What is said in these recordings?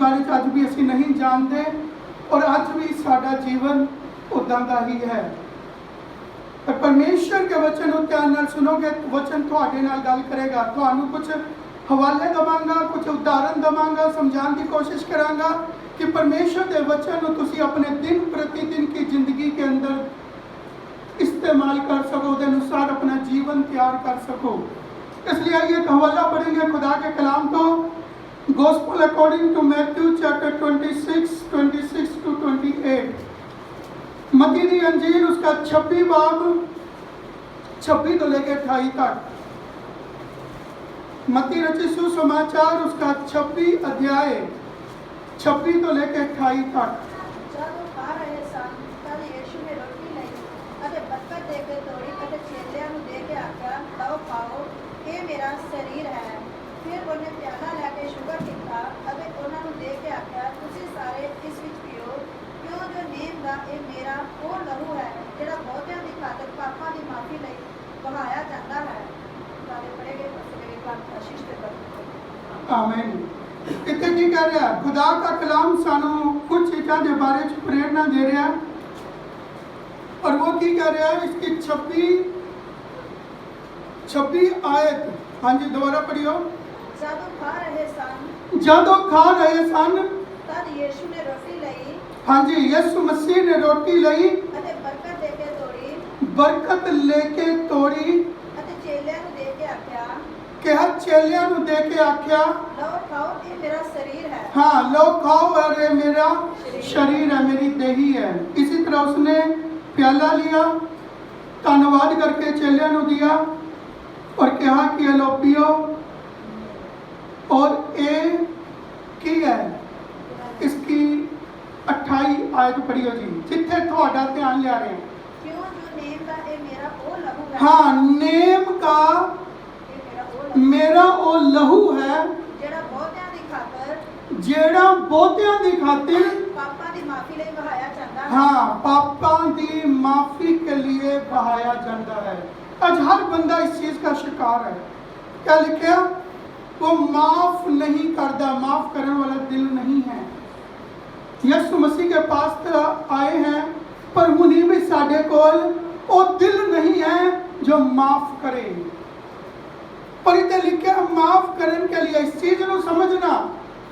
बारे अज भी असी नहीं जानते और अज भी साडा जीवन उदां दा ही है। पर परमेश्वर के वचन को ध्यान नाल सुनोगे, वचन तुहाडे नाल गल करेगा। तुहानू कुछ हवाले दवांगा, कुछ उदाहरण दवांगा, समझाने की कोशिश करांगा कि परमेश्वर के वचन को तुसी अपने दिन प्रतिदिन की जिंदगी के अंदर इस्तेमाल कर सको, उसके अनुसार अपना जीवन तैयार कर सको। इसलिए आइए एक हवाला पढ़ेंगे खुदा के कलाम को। Gospel according to Matthew chapter 26 to 28। मत्ती दी अंजील उसका 26 बाब 26 तो लेकर 28 तक। मत्ती रचित सुसमाचार उसका 26 अध्याय 26 तो लेकर 28 तक। शरीर है। फिर उन्हें प्याला लैके शुगर किया उन्होंने दे के आख्या तुसी सारे इस विच पियो, क्यों जो नेम दा ये मेरा वो लहू है जिहड़ा बहुतियां दी खातर पापां दी माफी लई बहाया जाता है। सारे पढ़े गए मेरे पास आशीष दे कर आमीन। इतने की कह रहा है खुदा का कलाम सानू कुछ चीज़ों के बारे में प्रेरणा दे रहा है और वो की कह रहा है इसकी 26 आयत। हाँ जी दोबारा पढ़ियो। जदों खा रहे सन तद यीशु ने रोटी लई। हाँ जी यीशु मसीह ने रोटी लई अते बरकत लेके तोड़ी अते चेलियां नूं दे के आख्या कहा चेलियां नूं दे के आख्या लो खाओ ये मेरा शरीर है। हाँ लो खाओ और ये मेरा शरीर है, मेरी देही है। इसी तरह उसने प्याला लिया, धन्यवाद करके चेलियां नूं दिया और कहा कि लो पियो और ये की है। इसकी 28 आयत पढ़ियो जी जिथे थोड़ा ध्यान लिया रहे हैं। क्यों जो नेम का ये मेरा वो लहू है। हाँ नेम का मेरा वो लहू है जेड़ा बहुतियां दी खातर जेड़ा बहुतियां दी खातिर पापां दी माफी लई बहाया जाता है। हाँ पापां दी माफी के लिए बहाया जाता है। आज हर बंदा इस चीज का शिकार है। क्या लिखा? वो माफ नहीं करता, माफ करने वाला दिल नहीं है। यीशु मसीह के पास तो आए हैं पर उन्हीं भी साढ़े कोल वो दिल नहीं है जो माफ करे। पर इतने लिखा माफ करने के लिए इस चीज को समझना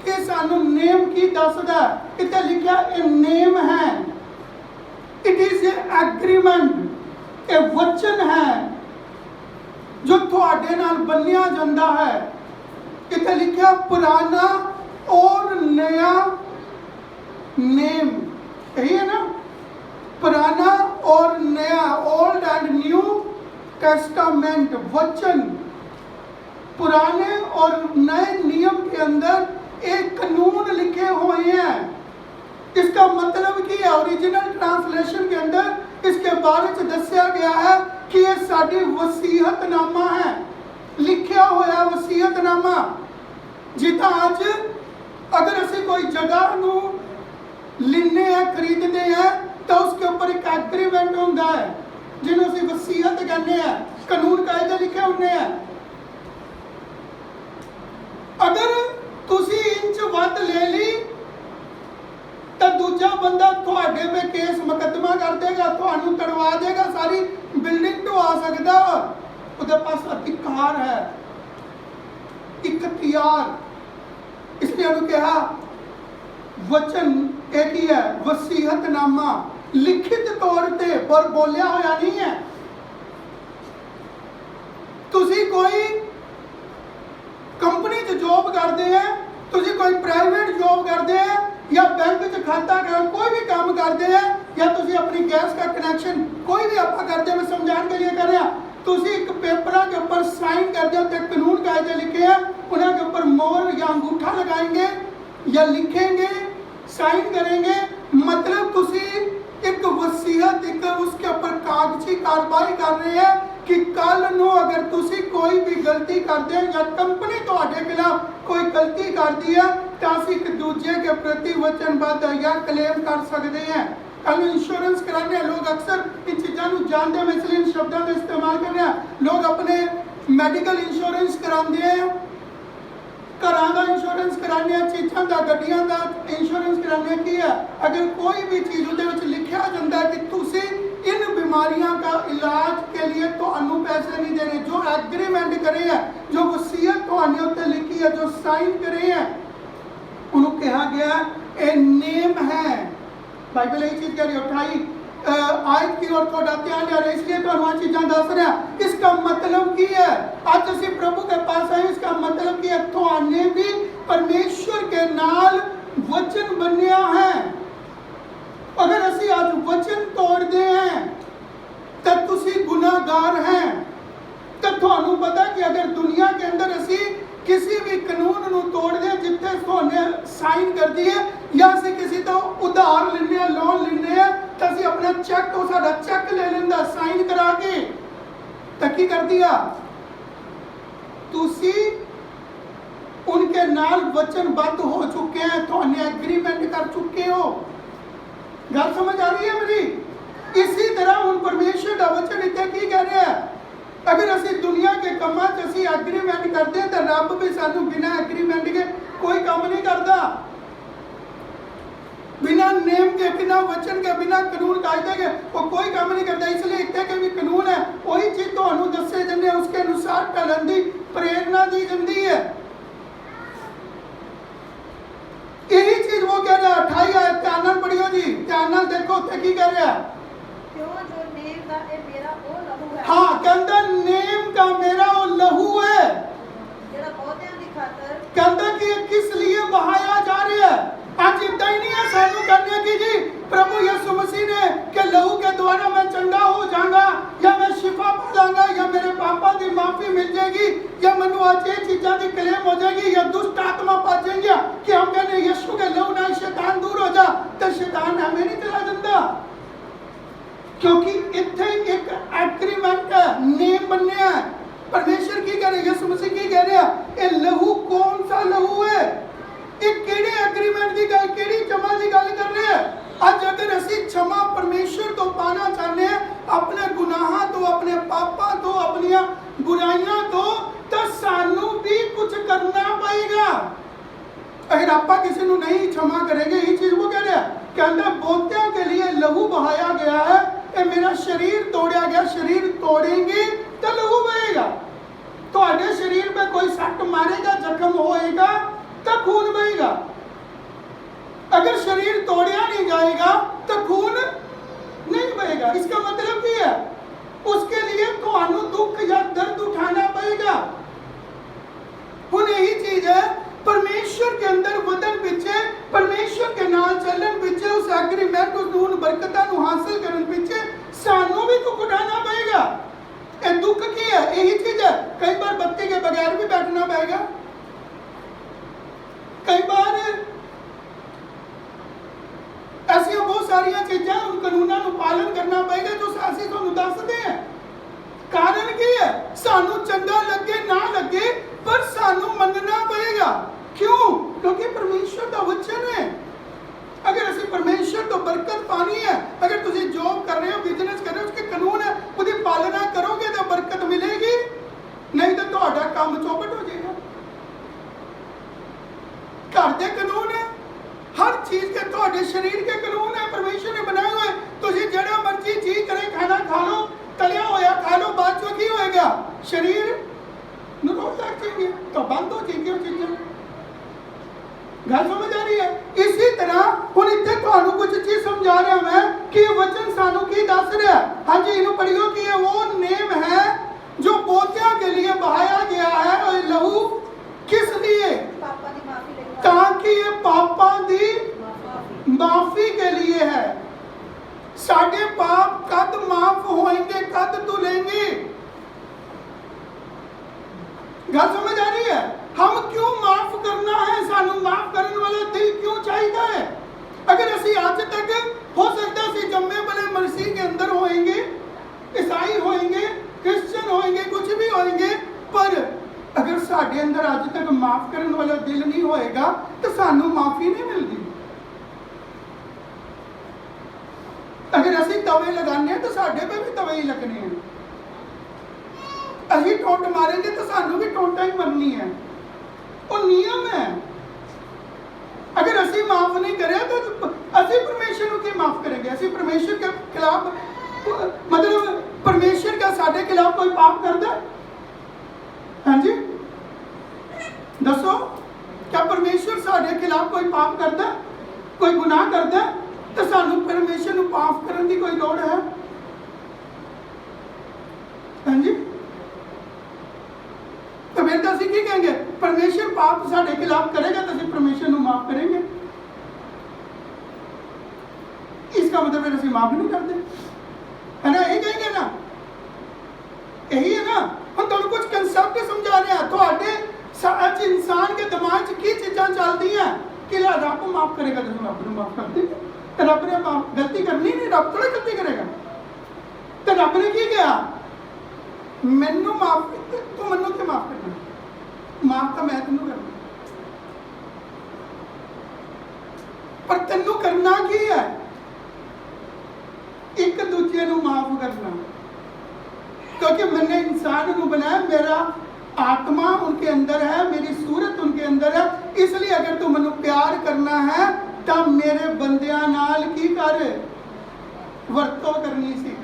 कि सानू नेम की दसदा। इतने लिखा ये नेम है, इट इज ए एग्रीमेंट, ए वचन है जो थोड़े नाल बनिया जाता है। इतने लिखा पुराना और नया नेम, यही है ना, पुराना और नया, ओल्ड एंड न्यू टेस्टामेंट। वचन पुराने और नए नियम के अंदर एक कानून लिखे हुए हैं। इसका मतलब कि ओरिजिनल ट्रांसलेशन के अंदर इसके बारे में दसिया गया है कि ये साडी वसीयतनामा है, लिखा हुआ वसीयतनामा। जिता अज अगर असी कोई जगह नू लेने हैं, खरीदते हैं तो उसके ऊपर एक एग्रीमेंट होता है जिन्हों असी वसीयत कहते हैं, कानून कायदे लिखे होने हैं। अगर तुसी इंच वध ले ली तो दूजा बंदा थोड़े पे केस मुकदमा कर देगा, थानू तड़वा देगा, सारी बिल्डिंग ढवा सकता। उसके पास अधिकार है, इख्तियार। इसलिए उन्होंने कहा वचन एक ही है, वसीयतनामा लिखित तौर पे पर बोलिया होया नहीं है। तुसी कोई कंपनी च जॉब करते हैं, तुसी कोई प्राइवेट जॉब करते हैं या बैंक च खाता कर कोई भी काम करते हैं या तुसी अपनी गैस का कनेक्शन कोई भी आप करते हैं, मैं समझाने के लिए कर रहा। तुसी एक पेपर के ऊपर साइन करते हो तो कानून कायदे लिखे हैं, उनके ऊपर मोहर या अंगूठा लगाएंगे या लिखेंगे, साइन करेंगे। मतलब तुसी एक वसीयत, एक उसके ऊपर कागजी कार्रवाई कर रहे हैं कि कल नू अगर तुसी कोई भी गलती करते हैं या कंपनी तुहाडे खिलाफ कोई गलती करती है तो असीं एक दूजे के प्रति वचनबद्ध या क्लेम कर सकते हैं। कल इंश्योरेंस कराने हैं, लोग अक्सर इन चीज़ों को जानते हैं, इसलिए इन शब्दों का इस्तेमाल कर रहे हैं। लोग अपने मेडिकल इंश्योरेंस कराते हैं घरां दा इंश्योरेंस कराने आ, चीज़ां दा, गड्डियां दा इंश्योरेंस कराने की है। अगर कोई भी चीज़ उहदे विच लिखिया जाता है कि तुसी इन बीमारियां का इलाज के लिए तो अनु पैसे नहीं देने, जो एग्रीमेंट करे है, जो वसीयत तुहाने उत्ते लिखी है, जो साइन करे है, उन्होंने कहा गया ए नेम है। बाइबल यही चीज़ कह रही है। 28 आयत की ओर थोड़ा ध्यान दे रहे, इसलिए तो हम चीज़ां दस रहे हैं। इसका मतलब की है, आज असी प्रभु के पास आए, इसका मतलब की है तुहाने भी परमेश्वर के नाल वचन बनिया है। अगर असी आज वचन तोड़ दे हैं तो तुसी गुनाहगार हैं। तो तुहानू पता कि अगर दुनिया के अंदर असी किसी भी कानून नू तोड़ दे जिथे तुहाने साइन कर दिए, या असी किसी तो उधार लेने, लोन लेने, तो असी अपना चेक, तो साडा चेक ले लेंदा साइन करा के, तो की कर दिया, तुसी उनके नाल वचनबद्ध हो चुके हैं, तुहाने एग्रीमेंट कर चुके हो। गल समझ आ रही है मेरी? इसी तरह हुण परमेश्वर दा वचन इत्थे की कह रहा है, अगर असी दुनिया के कामां च असी एग्रीमेंट करते हैं तो रब भी सानू बिना एग्रीमेंट के कोई काम नहीं करता, बिना नेम के, बिना वचन के, बिना कानून कायदे के वो कोई काम नहीं करता। इसलिए इतने के भी कानून है, वही चीज तुहानू दसे जाने, उसके अनुसार ढलन दी प्रेरणा दी जाती है। यही चीज वो कह रहा है। 28 आयत ध्यान नाल पढ़ियो जी, ध्यान नाल देखो उत्थे की कह रहा है। क्यों जो नेम दा ए मेरा ओ लहू है। हाँ, कहता नेम का मेरा वो लहू है, जेड़ा बहुतियां दी खातर, कहता कि ये किस लिए बहाया जा रहा है। आज इतना ही नहीं है सानू करने की जी, प्रभु यीशु मसीह ने के लहू के द्वारा मैं चंगा हो जाऊंगा, या मैं शिफा पा लांगा, या मेरे पापा की माफी मिल जाएगी, या मैनू आज ये चीज़ों की क्लेम हो जाएगी, या दुष्ट आत्मा पा जाएंगे कि हम कहने यीशु के लहू ना शैतान दूर हो जा, तो शैतान हमें नहीं चला जाता। क्योंकि इतने एक एग्रीमेंट है, नेम बनने हैं। परमेश्वर की कह रहे, यीशु मसीह की कह रहे, ये लहू कौन सा लहू है, ये केड़े एग्रीमेंट की गल, केड़ी क्षमा की गल कर रहे हैं। आज अगर असी क्षमा परमेश्वर तो पाना चाहते हैं, अपने गुनाह तो, अपने पापा तो, अपनी बुराइयां तो सानू भी कुछ करना पड़ेगा। अगर आप किसी को नहीं क्षमा करेंगे, ये चीज वो कह रहे हैं, कहते बहुतियों के लिए लहू बहाया गया है, ये मेरा शरीर तोड़ा गया, शरीर तोड़ेंगे तो लहू बहेगा। तो आधे शरीर पे कोई सट मारेगा, जख्म होएगा तो खून बहेगा। अगर शरीर तोड़िया नहीं जाएगा तो खून नहीं बहेगा। इसका मतलब क्या है? उसके लिए तो अनु दुख या दर्द उठाना पड़ेगा। यही चीज है, परमेश्वर के अंदर वदन पीछे, परमेश्वर के नाल चलन पीछे, उस एग्रीमेंट उस बरकतां नूं हासिल करन पीछे सानू भी दुख उठाना पड़ेगा। ये दुख की है, यही चीज है। कई बार बत्ती के बगैर भी बैठना पड़ेगा, कई बार ऐसी बहुत सारिया चीजें, उन कानूनों को पालन करना पड़ेगा जो सासी तो दसते हैं। कारण की है? सानू चंगा लगे ना लगे, पर सानू मनना पड़ेगा। क्यों? क्योंकि परमेश्वर का वचन है। अगर असी परमेश्वर तो बरकत पानी है, अगर तुम जॉब कर रहे हो, बिजनेस कर रहे हो, उसके कानून है, उसकी पालना करोगे तो बरकत मिलेगी, नहीं तो तुम्हारा काम चौपट हो जाएगा। घर के कानून है, हर चीज के, तुम्हारे शरीर के कानून है, परमेश्वर ने बनाए हुए। तुम जड़ा मर्जी चीज करे, खाना खा लो, तलिया होया खा लो, बाद में की होएगा? शरीर रोग लग जाएंगे, तो बंद हो जाएंगे वो चीजें। गल समझ आ रही है? इसी तरह हुण इत्थे तुहानू कुछ चीज समझा रहा मैं कि वचन सानू की दस रहा है। हाँ जी, इन्हों पढ़ियो कि ये वो नेम है जो पोतियां के लिए बहाया गया है, और लहू किस लिए? पापा दी माफी लेगा, ताकि ये पापा दी माफी के लिए है। साढ़े पाप कद माफ होएंगे, कद तू लेंगे? गल समझ आ रही है? हम क्यों माफ करना है? सानू माफ करने वाला दिल क्यों चाहिए है? अगर असी आज तक हो सकता है जम्मे बड़े मसीह के अंदर होएंगे, ईसाई होएंगे, क्रिश्चियन होएंगे, कुछ भी होएंगे, पर अगर साढ़े अंदर आज तक माफ करने वाला दिल नहीं होएगा तो सानू माफी नहीं मिलती। अगर असी तवे लगाने तो साढ़े पे भी तवे ही लगने हैं। असी टोट मारेंगे तो सानू भी टोटा ही मरनी है। वो नियम है। अगर असी माफ नहीं करें तो असी परमेश्वर को की माफ करेंगे? असी परमेश्वर के खिलाफ, मतलब परमेश्वर का साढ़े खिलाफ कोई पाप करता है? हाँ जी दसो, क्या परमेश्वर साढ़े खिलाफ कोई पाप करता है, कोई गुनाह करता है? तो सानू परमेश्वर को माफ करने की कोई लोड़ है? हाँ जी, तो फिर तो असं की कहेंगे? परमेश्वर पाप साढ़े खिलाफ करेगा तो असं परमेश्वर को माफ करेंगे। इसका मतलब फिर असं माफ नहीं करते, है ना? यही कहेंगे ना, यही है ना। हम तुम कुछ कंसेप्ट समझा रहे हैं, तो इंसान के दिमाग च की चीज़ां चलती हैं कि रब माफ करेगा तो रब को माफ कर देंगे। तो रब ने गलती करनी नहीं, रब थोड़ी गलती करेगा। तो रब ने की किया? मैनू माफ, तू मैनू क्यों माफ करना? माफ तो मैं तेनू करना, पर तेनू करना की है? एक दूजे को माफ करना। क्योंकि मैंने इंसान को बनाया, मेरा आत्मा उनके अंदर है, मेरी सूरत उनके अंदर है, इसलिए अगर तू मैनू प्यार करना है तो मेरे बंदियां नाल की कर, वरतो करनी सीख।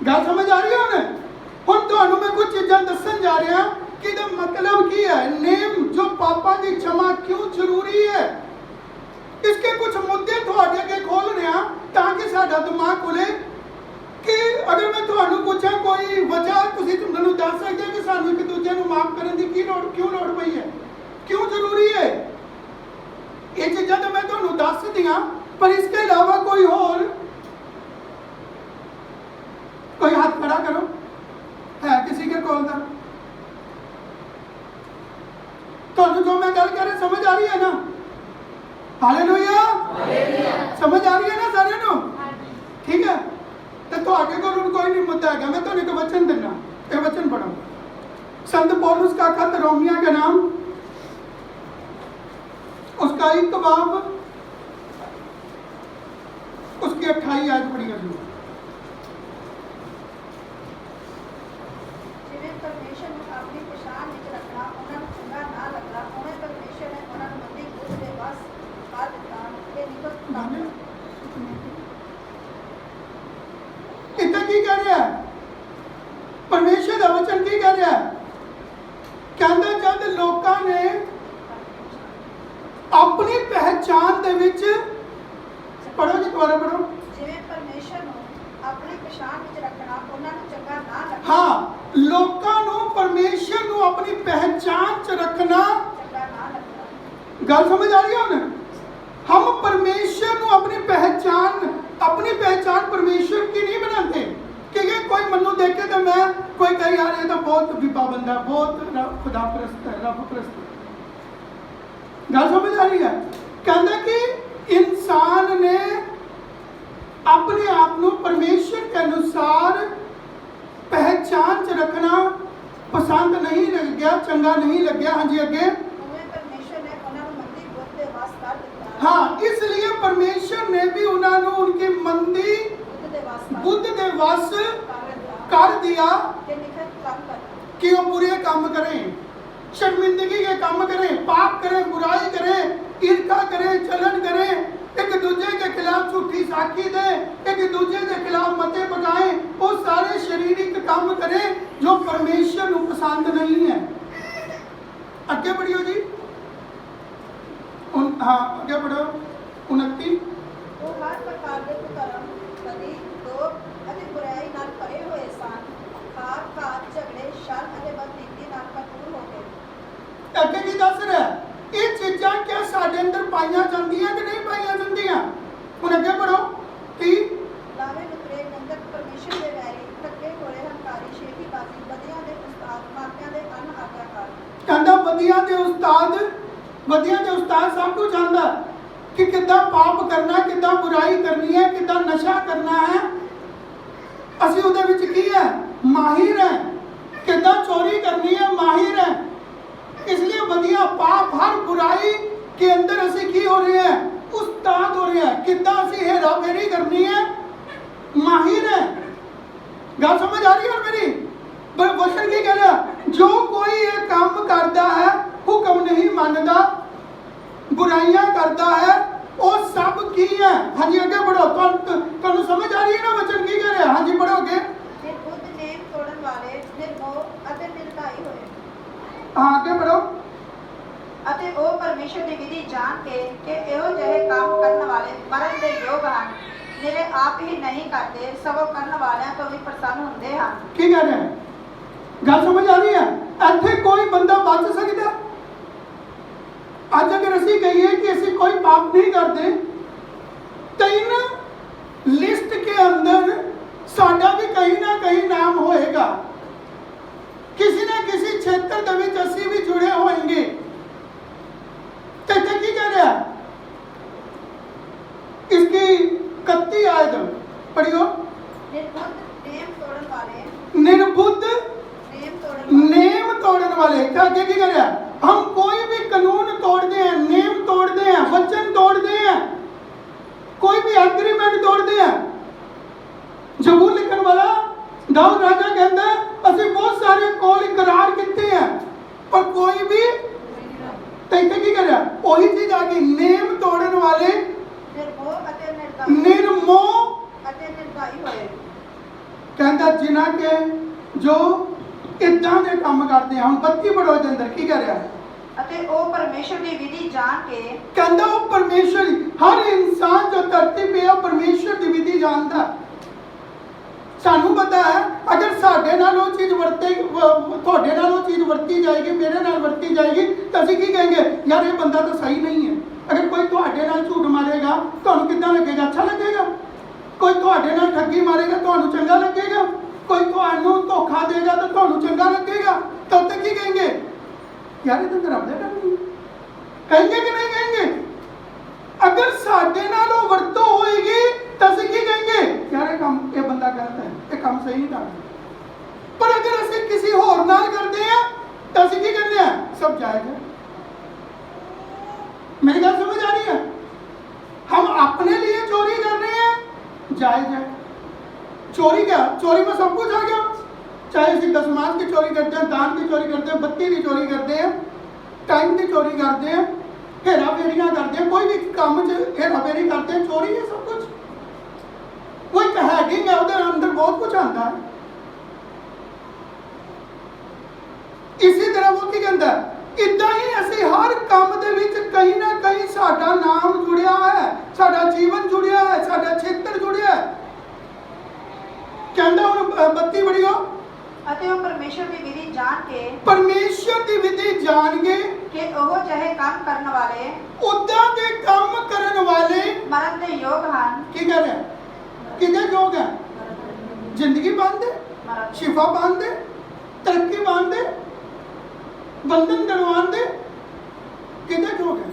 गल समझ आ रही है? हुण तुहानू मैं कुछ चीज़ां दसन जा रहा कि इहदा मतलब की है, नेम जो पापां की क्षमा क्यों जरूरी है। इसके कुछ मुद्दे तुहाडे अगे खोल रहा ताकि साडा दिमाग खुले कि अगर मैं तुहानू पूछा कोई वजह, तुसीं मैनू दस सकदे हो कि सानू एक दूजे को माफ करने की क्यों लोड़ पई है, क्यों जरूरी है? ये चीज़ां तो मैं तुहानू दस दियां, पर इसके अलावा कोई और, कोई हाथ खड़ा करो, है किसी के कोल दा? तुहानू जो मैं गल कर रहा समझ आ रही है ना? हालेलुया, समझ आ रही है ना सारे नू? ठीक है, तो आगे को कोई नहीं मुद्दा है। मैं तो एक वचन देना, एक वचन पढ़ो, संत पौलुस का खत रोमिया का नाम, उसका 1 बाब उसकी 28 आयत पढ़ी है। जिवें परमेश्वर ਨੂੰ ਆਪਣੀ ਪਛਾਣ ਵਿੱਚ ਰੱਖਣਾ ਉਹਨਾਂ ਨੂੰ ਚੰਗਾ ਨਾ ਲੱਗਾ, ਉਵੇਂ ਪਰਮੇਸ਼ਰ ਨੇ ਉਹਨਾਂ ਨੂੰ ਮੰਦੀ ਬੁੱਧ ਦੇ ਵਸ ਪਾ ਦਿੱਤਾ ਕਿ ਨਿਕਟ ਕੰਮ। इतना की कह रहा है परमेश्वर का वचन? की कह रहा है? कहता जब लोगों ने अपनी पहचान दे विच, पढ़ो जी दोबारा पढ़ो, ਜਿਵੇਂ ਪਰਮੇਸ਼ਰ ਨੂੰ ਆਪਣੀ ਪਛਾਣ ਵਿੱਚ ਰੱਖਣਾ ਉਹਨਾਂ ਨੂੰ ਚੰਗਾ ਨਾ ਲੱਗਾ। हाँ, लोगों को परमेश्वर को अपनी पहचान च रखना ਚੰਗਾ ਨਾ ਲੱਗਾ। गल समझ आ रही है उन्हें? हम परमेश्वर को अपनी पहचान परमेश्वर की नहीं बनाते। क्योंकि कोई मनु देखे तो मैं कोई कहे यार ये तो बहुत विपा बंदा, बहुत खुदा परस्त है, रब परस्त है। गल समझ आ रही है? कहता कि इंसान ने अपने आप को परमेश्वर के अनुसार पहचान च रखना पसंद नहीं लग गया, चंगा नहीं लग गया। हाँ जी अगे, ਉਵੇਂ ਪਰਮੇਸ਼ਰ ਨੇ ਉਹਨਾਂ ਨੂੰ ਮੰਦੀ ਬੁੱਧ ਦੇ ਵਸ ਕਰ ਦਿੱਤਾ। हाँ, इसलिए परमेश्वर ने भी उन्होंने उनकी मंदी बुद्ध दे वस कर दिया ਕਿ ਨਿਕਟ ਕੰਮ ਕਰਨਾ, कि वो बुरे काम करें, शर्मिंदगी के काम करें, पाप करें, बुराई करें, ईर्ष्या करें, चलन करें, एक दूसरे के खिलाफ झूठी साखी दें, एक दूसरे के खिलाफ मते पकाएं, वो सारे शारीरिक काम करें जो परमेश्वर को पसंद नहीं है। आगे बढ़ियो जी, हाँ आगे बढ़ो। 29 ਉਹ ਹਰ ਪ੍ਰਕਾਰ ਦੇ ਕੁਕਰਮ, ਬਦੀ, ਦੋਖ ਅਤੇ ਬੁਰਾਈ ਨਾਲ ਭਰੇ ਹੋਏ ਸਨ। ਖਾਕ ਘਾਤ, ਝਗੜੇ, ਛਲ ਅਤੇ ਬਦਨੀਤੀ ਨਾਲ ਭਰਪੂਰ ਹੋ ਗਏ। ਅੱਗੇ ਕੀ ਦੱਸ ਰਿਹਾ? ਇਹ ਚੀਜ਼ਾਂ ਕਿਆ ਸਾਡੇ ਅੰਦਰ ਪਾਈਆਂ ਜਾਂਦੀਆਂ ਕਿ ਨਹੀਂ ਪਾਈਆਂ ਜਾਂਦੀਆਂ? ਹੁਣ ਅੱਗੇ ਪੜੋ 30 ਲਾਵੇ ਲੁਤਰੇ, ਗੰਧਕ, ਪਰਮੇਸ਼ਰ ਦੇ ਵੈਰੀ, ਥੱਕੇ ਹੋਏ, ਹੰਕਾਰੀ, ਸ਼ੇਖੀਬਾਜ਼ੀ, ਬਦੀਆਂ ਦੇ ਉਸਤਾਦ, ਮਾਪਿਆਂ ਦੇ ਅਨ ਆਗਿਆਕਾਰ। ਕਹਿੰਦਾ ਬਦੀਆਂ ਦੇ ਉਸਤਾਦ ਸਭ ਕੁਝ ਜਾਣਦਾ ਕਿ ਕਿੱਦਾਂ ਪਾਪ ਕਰਨਾ, ਕਿੱਦਾਂ ਬੁਰਾਈ ਕਰਨੀ ਹੈ, ਕਿੱਦਾਂ ਨਸ਼ਾ ਕਰਨਾ ਹੈ। ਅਸੀਂ ਉਹਦੇ ਵਿੱਚ ਕੀ ਹੈ? ਮਾਹਿਰ ਹੈ। ਕਿੱਦਾਂ ਚੋਰੀ ਕਰਨੀ ਹੈ, ਮਾहिर है। इसलिए बदिया पाप हर बुराई के अंदर असी की हो रहे हैं? उस्ताद हो रहे हैं। कितना असी हेरा फेरी करनी है, माहिर है। गल समझ आ रही है मेरी? वचन की कह रहा, जो कोई ये काम करता है हाँ जी अगे बढ़ो, तुहानू समझ आ रही है ना वचन की कह रहा है? हाँ जी बढ़ो अगे। ਨਿਰਬੁੱਧ ਨੇਮ ਤੋੜਨ ਵਾਲੇ ਨਿਰਮੋਹ ਅਤੇ ਨਿਰਧਾਈ ਹੋਏ हाँ आगे बढ़ो। ਅਤੇ ਉਹ ਪਰਮੇਸ਼ਰ ਦੀ ਵਿਧੀ ਜਾਣ ਕੇ ਕਿ ਇਹੋ ਜਿਹੇ ਕੰਮ ਕਰਨ ਵਾਲੇ ਮਰਨ ਦੇ ਯੋਗ ਹਨ ਨਿਰੇ ਆਪ ਹੀ ਨਹੀਂ ਕਰਦੇ ਸਗੋਂ ਕਰਨ ਵਾਲਿਆਂ ਤੋਂ ਵੀ ਪ੍ਰਸੰਨ ਹੁੰਦੇ ਹਨ। की कह रहे हैं? गल समझ आ रही है? ਇੱਥੇ कोई बंदा बच सकता? ਅੱਜ अगर ਅਸੀਂ कहिए कि ਅਸੀਂ कोई पाप नहीं करते तो इन लिस्ट के अंदर साडा भी कहीं ना कहीं नाम होएगा, किसी ना किसी क्षेत्र ਦੇ ਵਿੱਚ ਅਸੀਂ भी जुड़े होएंगे। तो इत्थे की कह रहा है? इसकी 31 आयत पढ़ियो। ਨਿਰਬੁੱਧ ਨੇਮ ਤੋੜਨ ਵਾਲੇ निर्बुद्ध ਨੇਮ ਤੋੜਨ ਵਾਲੇ नेम तोड़ने वाले। क्या आगे की कर रहा है? हम कोई भी कानून तोड़ते हैं, नेम तोड़ते हैं, वचन तोड़ते हैं, कोई भी एग्रीमेंट तोड़ते हैं। जबूर लिखन वाला दाऊद राजा कहता है ਅਸੀਂ बहुत सारे कोल इकरार किए हैं पर कोई भी तो इतने की कर रहा है? वही चीज आ गई, नेम तोड़ने वाले ਨਿਰਮੋਹ ਅਤੇ ਨਿਰਧਾਈ निर्मोह ਅਤੇ ਨਿਰਧਾਈ ਹੋਏ कहता जिन्हां के जो इदां दे काम करते हैं। हम 32 पढ़ो ਦੇ ਅੰਦਰ ਕੀ ਕਰ ਰਿਹਾ ਹੈ? ਅਤੇ ਉਹ ਪਰਮੇਸ਼ਰ ਦੀ ਵਿਧੀ ਜਾਣ ਕੇ कहता वो परमेश्वर, हर इंसान जो धरती पे है परमेश्वर की विधि जानता है। सानू पता है अगर साडे नाल वो चीज वरते थोड़े नाल वो चीज वरती जाएगी, मेरे नाल वरती जाएगी तो असीं की कहेंगे यार ये बंदा तो सही नहीं है। अगर कोई थोड़े नाल झूठ मारेगा तुहानू कितना लगेगा? अच्छा लगेगा। कोई थोड़े नाल ठगी मारेगा तुहानू चंगा लगेगा। कोई तुहानू धोखा देगा तो तुहानू चंगा लगेगा। तो उत्ते की कहेंगे यार ये तो रब दे डर नहीं। कहेंगे कि नहीं कहेंगे? अगर साडे नाल वो वरतो होएगी तो असीं की कहेंगे यार ये बंदा गलत है, ये काम सही नहीं करता। पर अगर असीं किसी होर नाल करते हैं तो असीं की कहते हैं सब जायज है। मेरी गल समझ आ रही है? हम अपने लिए चोरी कर रहे हैं, जायज है। चोरी क्या? चोरी में सब कुछ आ गया। चाहे ਅਸੀਂ दशमांश की चोरी करते हैं, दान की चोरी करते हैं, बत्ती की चोरी करते हैं, टाइम की चोरी करते हैं, हेरा फेरियां करते हैं, कोई भी काम च हेरा फेरी करते हैं, चोरी है सब कुछ। वो एक हैकिंग है, उसके अंदर बहुत कुछ आता है। इसी तरह वो की कहता है इदा ही ਅਸੀਂ हर काम ਦੇ ਵਿੱਚ कहीं ना कहीं ਸਾਡਾ नाम जुड़िया है, ਸਾਡਾ जीवन जुड़िया है, ਸਾਡਾ क्षेत्र जुड़िया है। कहता हूं 32 बढ़ियो। ਅਤੇ ਉਹ ਪਰਮੇਸ਼ਰ ਦੀ ਵਿਧੀ ਜਾਣ ਕੇ परमेश्वर की विधि जान के ਕਿ ਉਹ ਜਿਹੇ ਕੰਮ ਕਰਨ ਵਾਲੇ उदा के काम करने वाले ਮਰਨ ਦੇ ਯੋਗ ਹਨ की कह रहे हैं? कितने योग है? जिंदगी बांध दे, ਮਰਨ शिफा बांध दे, तरक्की बांध दे, बंधन दड़वान दे, कितने योग है?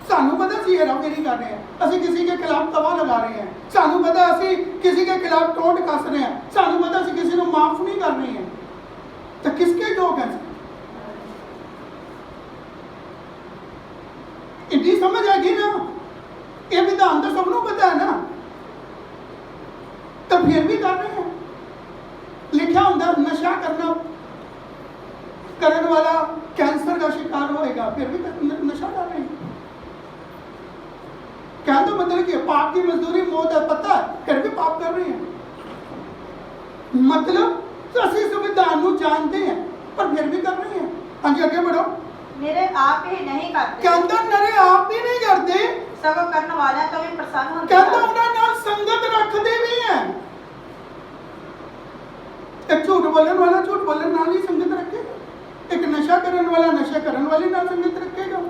सानू पता सी हेरा फेरी कर रहे हैं, ਅਸੀਂ किसी के खिलाफ तवा लगा रहे हैं, सानू पता ਅਸੀਂ किसी के खिलाफ टोंट कस रहे हैं, सानू पता ਅਸੀਂ किसी को माफ नहीं कर रहे हैं। तो किसके योग है? इतनी समझ आएगी ना? ये विधान तो सबनों पता है ना, तो फिर भी कर रहे हैं। लिखा होता नशा करना करने वाला कैंसर का शिकार होएगा, फिर भी नशा कर रहे हैं। कहने का मतलब कि पाप की मजदूरी मौत है, पता है, फिर भी पाप कर रहे हैं। मतलब तो असली संविधान को जानते हैं पर फिर भी कर रहे हैं। हाँ जी आगे बढ़ो। ਮੇਰੇ ਆਪ ਹੀ ਨਹੀਂ ਕਰਦੇ कहता नरे आप ही नहीं करते, ਸਗੋਂ ਕਰਨ ਵਾਲਿਆਂ ਤੋਂ ਵੀ ਪ੍ਰਸੰਨ ਹੁੰਦੇ कहता ਹਨ उन्होंने नाल संगत रखते भी हैं। एक झूठ बोलने वाला झूठ बोलने नाल ही संगत रखेगा, एक नशा करने वाला नशा करने वाले नाल संगत रखेगा,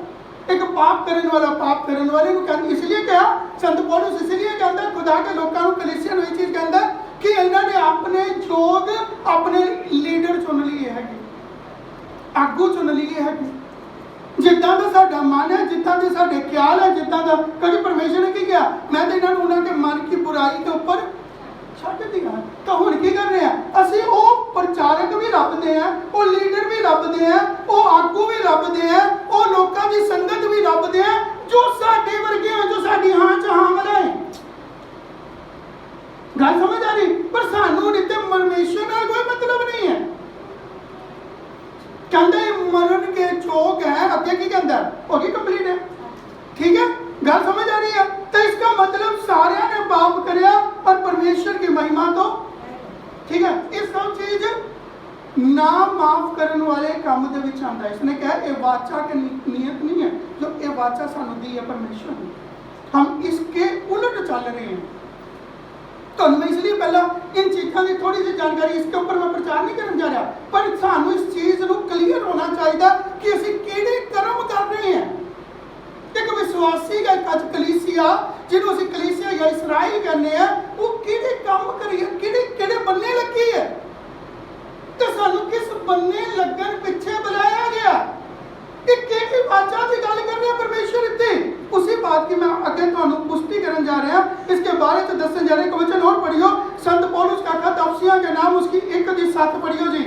एक पाप करने वाला पाप करने वाले को कहते। इसलिए क्या संत पौलुस इसलिए कहता खुदा के लोगों को कलीसिया में चीज कहता कि इन्होंने अपने जोग अपने लीडर चुन लिए है, आगू चुन लिए है। जिदा का साडा मन है, जिदा के साडे ख्याल है, जिदा का क्योंकि परमेश्वर ने की किया मैं तो इन्होंने उन्होंने मन की बुराई के ऊपर छड्ड दिया। तो हुण की कर रहे हैं असी वो प्रचारक भी लभदे हैं, वो लीडर भी लभदे हैं, वो आगू भी लभदे हैं, वो लोगों की संगत भी लभदे हैं जो साडे वर्गे हैं, जो साडी हां च हां मिलाए। गल समझ आ रही? पर सानू नित्य परमेश्वर नाल कोई मतलब नहीं है। कहंदा मरण के चोक है, अगे की कहंदा होगी कंप्लीट है, ठीक है? गल समझ आ रही है? तो इसका परमेश्वर की महिमा तो ठीक है। ये सब चीज ना माफ करने वाले काम दे विच आंदा है। इसने कहा ये वाचा की नियत नहीं है, जो ये वाचा सानू दी है परमेश्वर ने, हम इसके उलट चल रहे हैं। तो मैं इसलिए पहला इन चीज़ों की थोड़ी सी जानकारी इसके ऊपर मैं प्रचार नहीं करना चाह रहा, पर सानू इस चीज़ को क्लीयर होना चाहिए कि ਅਸੀਂ ਕਿਹੜੇ कर्म कर रहे हैं। एक विश्वासी का एक अज कलीसिया जिन्हों ਅਸੀਂ कलीसिया या इसराइल कहने हैं, वो किहड़े काम करिए, किहड़े बन्ने लगी है, तो सानू किस बन्ने लगन पिछे बुलाया गया। ये किहड़ी वाचा की गल कर रहे हैं परमेश्वर इत्थे। उसी बात की मैं अगे तुहानू पुष्टि करन जा रहा। इसके बारे में दसन जा रहे। एक वचन और पढ़ियो, संत पौलुस का खत अफसियों के नाम उसकी 1:7 पढ़ियो जी,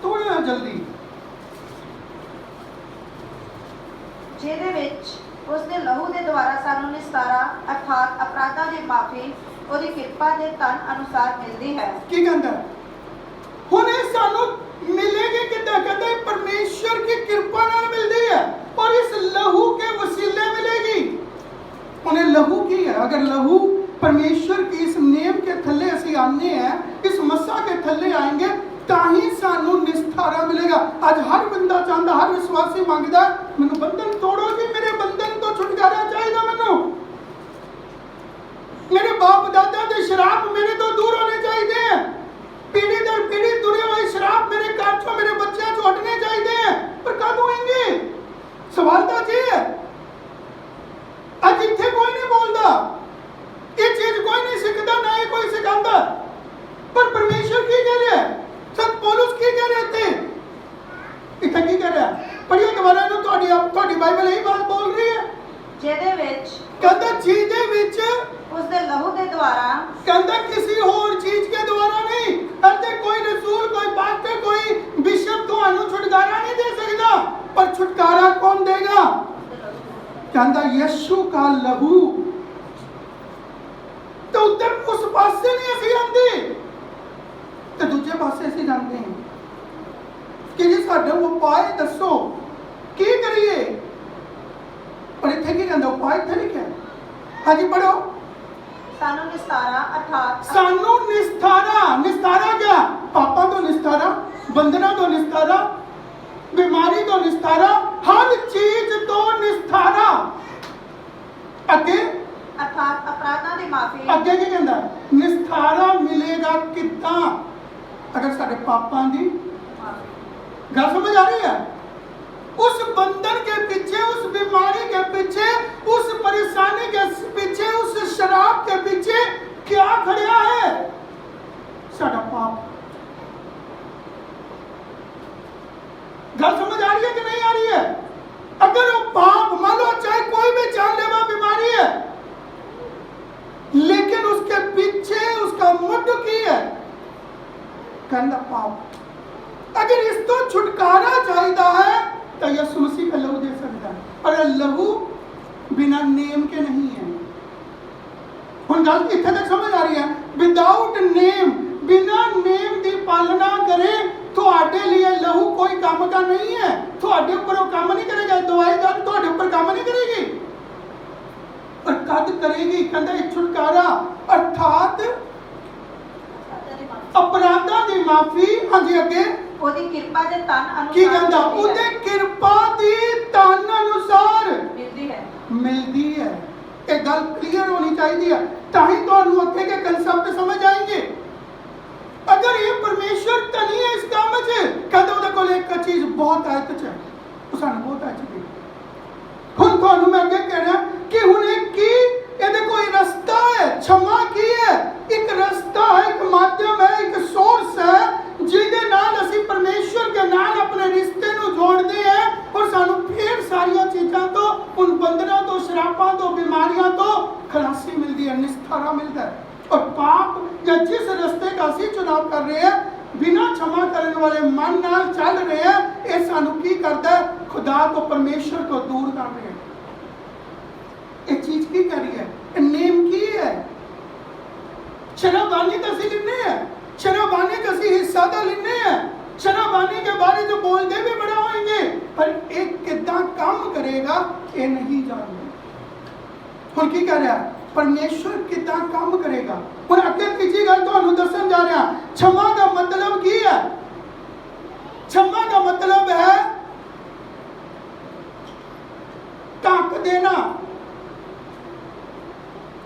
थोड़ा जल्दी। ਜਿਹਦੇ ਵਿੱਚ ਉਸਦੇ ਲਹੂ ਦੇ ਦੁਆਰਾ ਸਾਨੂੰ ਨਿਸਤਾਰਾ ਅਰਥਾਤ ਅਪਰਾਧਾਂ ਦੀ ਮਾਫੀ ਉਹਦੀ ਕਿਰਪਾ ਦੇ ਧਨ ਅਨੁਸਾਰ ਮਿਲਦੀ ਹੈ। ਕੀ ਕਹਿੰਦਾ ਹੁਣ ਇਹ ਸਾਨੂੰ मिलेगी कितना, कहते हैं परमेश्वर की कृपा नाल मिलती है और इस लहू के वसीले मिलेगी। उन्हें लहू की है, अगर लहू परमेश्वर की इस नेम के थल्ले असी आने हैं, इस मसा के थल्ले आएंगे, ताही सानू निस्तारा मिलेगा। आज हर बंदा चाहता, हर विश्वासी मांगता मैनू बंधन तोड़ो जी, मेरे बंधन तो छुटकारा चाहिए, मैनू मेरे बाप दादा के श्राप मेरे तो दूर होने चाहिए, पीढ़ी दर पीढ़ी तुरे हुए श्राप मेरे घर चो मेरे बच्चों चो हटने चाहिए। पर कब होंगे? सवाल तो ये है। आज इत्थे कोई नहीं बोलता, ये चीज कोई नहीं सीखता, ना ही कोई सिखाता, पर परमेश्वर की कह रहे हैं, संत पौलुस की कह रहे थे, इतना की कह रहा है। पढ़ियो दोबारा नु, ਤੁਹਾਡੀ बाइबल यही बात बोल रही है। ਜਿਹਦੇ ਵਿੱਚ कहता ਜਿਹਦੇ ਵਿੱਚ ਉਸਦੇ ਲਹੂ ਦੇ ਦੁਆਰਾ, कहता किसी और चीज के द्वारा नहीं, कहते कोई रसूल, कोई पास्टर, कोई बिशप ਤੁਹਾਨੂੰ छुटकारा नहीं दे सकता, पर छुटकारा कौन देगा? कहता यीशु का लहू। तो उधर उस पासे नहीं ਅਸੀਂ आंदे, ਤੇ ਦੂਜੇ ਪਾਸੇ ਅਸੀਂ ਜਾਂਦੇ ਹਾਂ ਕਿ ਜੀ ਸਾਡੇ ਉਪਾਏ ਦੱਸੋ ਕੀ ਕਰੀਏ। पर इत्थे की कहंदा उपाय इत्थे लिखिया, हाजी पढ़ो। ਸਾਨੂੰ ਨਿਸਤਾਰਾ ਅਰਥਾਤ सानू निस्तारा, निस्तारा क्या? पापा तो निस्तारा, बंधना तो निस्तारा, बीमारी तो निस्तारा, हर चीज तो निस्तारा। अगे ਅਰਥਾਤ ਅਪਰਾਧਾਂ ਦੀ ਮਾਫੀ, अगे की कहंदा निस्तारा मिलेगा कितना? अगर साडे पापां दी गल समझ आ रही है? उस बंधन के पीछे, उस बीमारी के पीछे, उस परेशानी के पीछे, उस शराब के पीछे क्या खड़ा है? साडा पाप। गल समझ आ रही है कि नहीं आ रही है? अगर वो पाप, मान लो चाहे कोई भी जानलेवा बीमारी है, लेकिन उसके पीछे उसका मुद्दा की है, कहना पाप। अगर इस तो छुटकारा चाहिए है तो यीशु मसीह का लहू दे सकता है, पर लहू बिना नेम के नहीं है। हुण गल इत्थे तक समझ आ रही है? विदाउट नेम, बिना नेम की पालना करे ਤੁਹਾਡੇ लिए लहू कोई काम का नहीं है। ਤੁਹਾਡੇ ऊपर वो काम नहीं करेगा, दवाई दारू ਤੁਹਾਡੇ ऊपर काम नहीं करेगी, पर कद करेगी? कहंदा छुटकारा अर्थात अपराधां दी माफी। हाँ जी अगे ਉਹਦੀ ਕਿਰਪਾ ਦੇ ਧਨ की ਅਨੁਸਾਰ कहंदा ਉਹਦੇ ਕਿਰਪਾ ਦੀ ਧਨ ਅਨੁਸਾਰ ਮਿਲਦੀ ਹੈ। मिलती है। ये गल क्लियर होनी चाहिए, ताही ਤੁਹਾਨੂੰ ਅੱਗੇ के कंसेप्ट समझ आएंगे। अगर ये परमेश्वर तनी है इस काम च, कहंदा ਉਹਦੇ ਕੋਲ ਇੱਕ चीज बहुत आयत च है, ਉਹ ਸਾਨੂੰ ਬਹੁਤ ਆਇਤ च। ਹੁਣ ਤੁਹਾਨੂੰ ਮੈਂ ਅੱਗੇ ਕਹਿ ਰਿਹਾ कि ਹੁਣ ਇਹ ਕੀ ਇਹਦੇ ਕੋਈ ਰਸਤਾ है, क्षमा की है, एक रास्ता है, एक माध्यम है, एक सोर्स है ਜਿਹਦੇ ਨਾਲ ਅਸੀਂ परमेश्वर के नाल अपने रिश्ते ਨੂੰ जोड़ते हैं और ਸਾਨੂੰ फिर सारिया चीज़ों तो, उन बंधनों तो, शराबों तो, बीमारियों तो खलासी मिलती है, निस्तारा मिलता है। और पाप या जिस रास्ते का ਅਸੀਂ चुनाव कर रहे हैं, बिना क्षमा करने वाले मन नाल चल रहे हैं, ये सानू की करता है? खुदा को, परमेश्वर को दूर कर रहे हैं। ये चीज की करी है? नेम की है? शराबानी तो ਅਸੀਂ लेने हैं, शराबानी का ਅਸੀਂ हिस्सा तो लेने हैं, शराबानी के बारे जो बोलते भी बड़ा होंगे, पर एक कितना काम करेगा ये नहीं जानते। ਹੁਣ ਕੀ ਕਰ ਰਿਹਾ? ਪਰਮੇਸ਼ਰ ਕਿੱਦਾਂ ਕੰਮ ਕਰੇਗਾ। ਹੁਣ ਅੱਗੇ ਤੀਜੀ ਗੱਲ ਤੁਹਾਨੂੰ ਦੱਸਣ ਜਾ ਰਿਹਾ। क्षमा ਦਾ ਮਤਲਬ ਕੀ ਹੈ? क्षमा ਦਾ ਮਤਲਬ ਹੈ ਢੱਕ ਦੇਣਾ,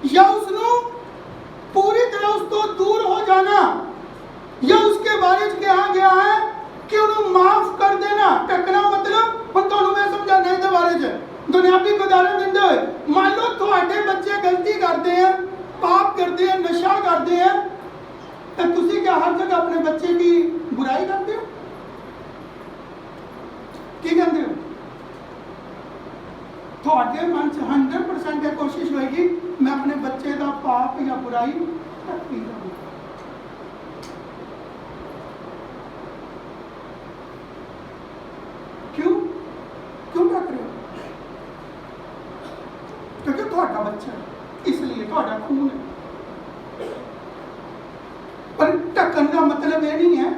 या उसको पूरी तरह उसको दूर हो जाना, या उसके बारे में कहा गया है कि उन्हें माफ कर देना। टकना मतलब हम तो मैं समझाना इसके बारे में दुनियावी उदाहरण देते हुए, मान लो थोड़े बच्चे गलती करते हैं, पाप करते हैं, नशा करते हैं, तो तुसी क्या हर जगह अपने बच्चे की बुराई करते हो? की कहते हो? थोड़े मन से 100% कोशिश होगी मैं अपने बच्चे का पाप या बुराई ढकती जाऊँ। क्यों क्यों ढक रहे हो? क्योंकि थोड़ा बच्चा है, इसलिए थोड़ा खून है। पर ढकन का मतलब ये नहीं है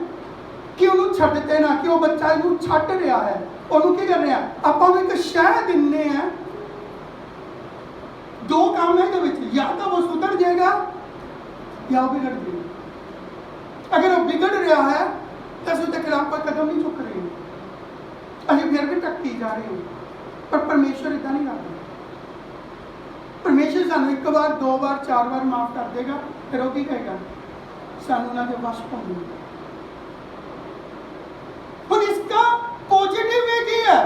कि उन्होंने छड्डते ना, कि वो बच्चा इन्हों छड्ड रहा है, उन्होंने की कर रहे हैं, आप एक शह दिने हैं। दो काम है विच, या तो वो सुधर जाएगा या बिगड़ जाएगा। अगर वो बिगड़ रहा है तो उसके खिलाफ कोई कदम नहीं चुक रहे, अभी फिर भी टकती जा रहे हो। पर परमेश्वर इतना नहीं करता। परमेश्वर सानू एक बार, दो बार, चार बार माफ कर देगा, फिर वो की कहेगा सानू उन्होंने वश पाऊंगा। और इसका पॉजिटिव वे की है,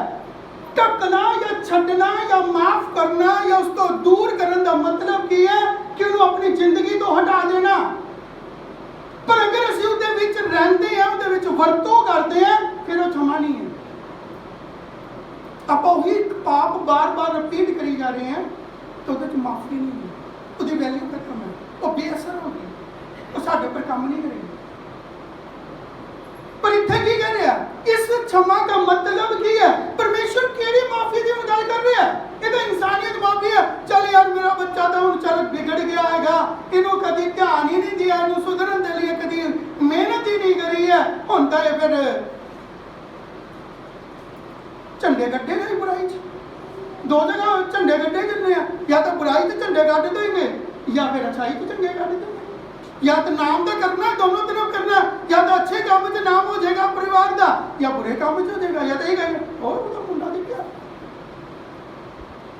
ढकना या छड्डना या माफ करना या उसको दूर करने का मतलब की है कि उन्होंने अपनी जिंदगी तो हटा देना। पर अगर असं उसके विच रहते हैं, उसके विच वरतों करते हैं, फिर वो क्षमा नहीं है। आप वही पाप बार बार रिपीट करी जा रहे हैं तो उसके माफी नहीं है, उसकी वैल्यू खत्म है, वो बेअसर हो गई, वो साढ़े पर काम नहीं करेगी। पर इत्थे की कह रहा है? इस क्षमा का मतलब की है? परमेश्वर केड़ी माफी की गल कर रहा है? ये तो इंसानियत माफी है। चल यार मेरा बच्चा तो हुण चल बिगड़ गया हैगा, इन्हों कभी ध्यान ही नहीं दिया, इन्हों सुधरन दे लिए कभी मेहनत ही नहीं करी है, हुण तां ये फिर झंडे कड्डे गए बुराई च। दो जगह झंडे कड्डे किन्ने आ, या तो बुराई ते झंडे कड्ड देंगे या फिर अच्छाई ते झंडे कड्ड देंगे। या तो नाम तो करना है, दोनों तरफ करना है, या तो अच्छे काम में नाम हो जाएगा परिवार का, या बुरे काम में हो जाएगा, या तो यही कहेंगे और तो मुंडा दिख गया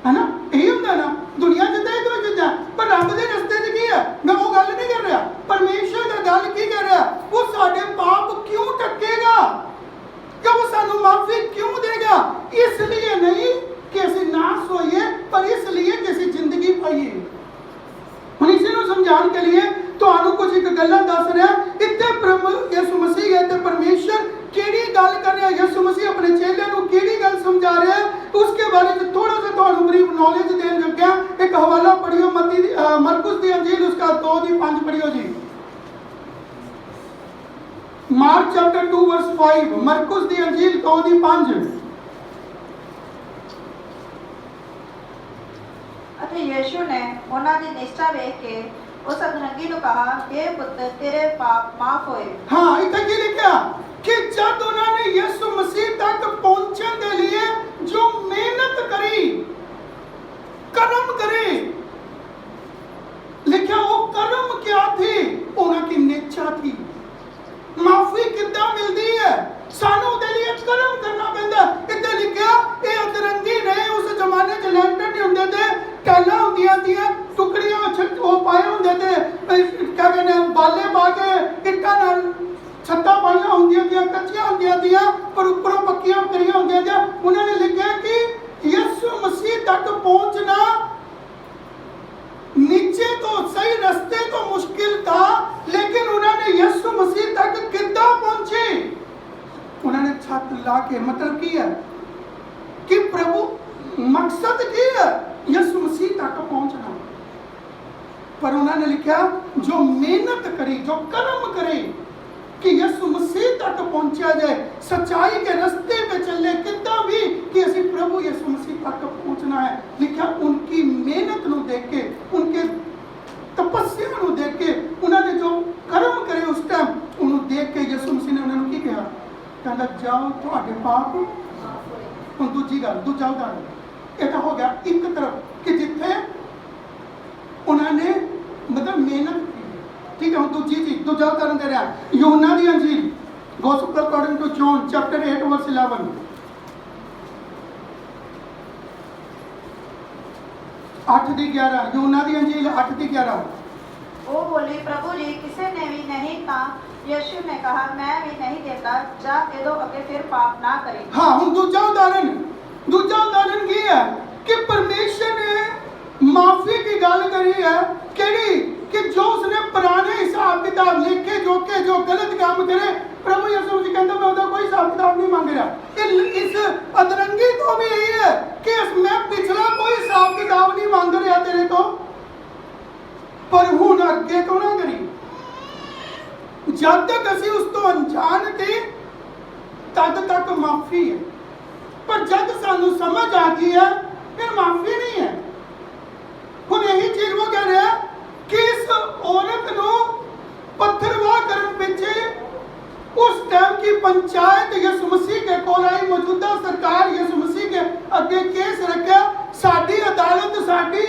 है ना, यही होंगे ना दुनिया च। तो चीज़ा पर रब के रस्ते च की है, मैं वो गल नहीं कर रहा। परमेश्वर का गल की कर रहा, वो साढ़े पाप क्यों ढकेगा, क्या वो सानू माफी क्यों देगा? इसलिए नहीं कि असीं नाश होइए, पर इसलिए कि असीं जिंदगी पाइए। हम इसी को समझाने के लिए तो कुछ एक गल्लां दस रहा। इत्थे प्रभु यीशु मसीह है, इत्थे परमेश्वर केड़ी गल कर रहा है, यीशु मसीह अपने चेले को केड़ी गल समझा रहा है, उसके बारे में थोड़ा सा तुहानू ब्रीफ नॉलेज देन लग्या। एक हवाला पढ़ियो मरकुस दी अंजील उसका 2:5 पढ़ियो जी। मार्क चैप्टर 2 वर्स 5, मरकुस दी अंजील 2:5। ਅਤੇ ਯीशु ने ਉਹਨਾਂ ਦੀ ਨਿਸ਼ਠਾ ਵੇਖ ਕੇ ਉਸ ਅਧਰੰਗੀ ਨੂੰ ਕਹਾ, हे ਪੁੱਤਰ तेरे पाप माफ होए। हाँ, इतना की लिखा कि जब उन्होंने यीशु मसीह तक पहुंचने के लिए जो मेहनत करी, कर्म करे, लिखा वो कर्म क्या थी? उनकी निष्ठा थी। माफी कितना मिलती है? सानू दे लिए कर्म करना पैंदा। इतना लिखा ये अतरंगी ने उस जमाने च लैंटर नहीं होंदे थे, टैला होंदियां थी, टुकड़ियां वो पाए होंदे थे, क्या कहने बाले पा के इट्टां नाल छत्तां पाइयां होंदियां थी, कच्चियां होंदियां थी, पर ऊपरों पक्कियां करियां होंदियां थी। उन्होंने लिखा कि यीशु मसीह तक पहुंचना नीचे तो सही, रास्ते तो मुश्किल था, लेकिन उन्होंने यीशु मसीह तक कितना पहुंचे? उन्होंने छत ला के मतलब की है कि प्रभु मकसद की है यीशु मसीह तक पहुंचना। पर उन्होंने लिखा जो मेहनत करी, जो कर्म करे कि यीशु मसीह तक पहुंचा जाए, सच्चाई के रास्ते पे चले कितना भी कि असी प्रभु यीशु मसीह तक पहुंचना है। लिखा उनकी मेहनत को देख के, उनके तपस्या को देख के, उन्होंने जो कर्म करे उस टाइम उन्होंने देख के यीशु मसीह ने उन्होंने की कहा, कहता जाओ थोड़े पाप हम दूजी गल दूजा उदाहरण। यह हो गया एक तरफ कि जिथे उन्होंने मतलब मेहनत की। ठीक है, हम दूजी चीज दूजा उदाहरण दे रहा है, यूहन्ना दी अंजील gospel according to John chapter 8 verse 11। 8:11 यूहन्ना दी अंजील 8:11। वो बोली, प्रभु जी किसी ने भी नहीं था। यीशु ने कहा, मैं भी नहीं देता, जा दे दो अगे फिर पाप ना करे। हाँ, हम दूजा उदाहरण की है कि परमेश्वर ने माफी की गल करी है केड़ी कि जो उसने पुराने हिसाब किताब लिखे जो गलत काम करे, प्रभु यीशु मसीह कहते मैं उसका कोई हिसाब किताब नहीं मांग रहा। इस अदरंगी तो भी यही है कि मैं पिछला कोई हिसाब किताब नहीं मांग रहा तेरे को, पर हुण अगे तो ना करी। जब तक असी उस तो अनजान थे तद तक माफी है, पर जब सानू समझ आ गई है फिर माफी नहीं है। हुण यही चीज वो कह रहे हैं कि इस औरत को पत्थरवाह करने पीछे उस टाइम की पंचायत यीशु मसीह के कोल आई, मौजूदा सरकार यीशु मसीह के अगे केस रखा। साडी अदालत साडी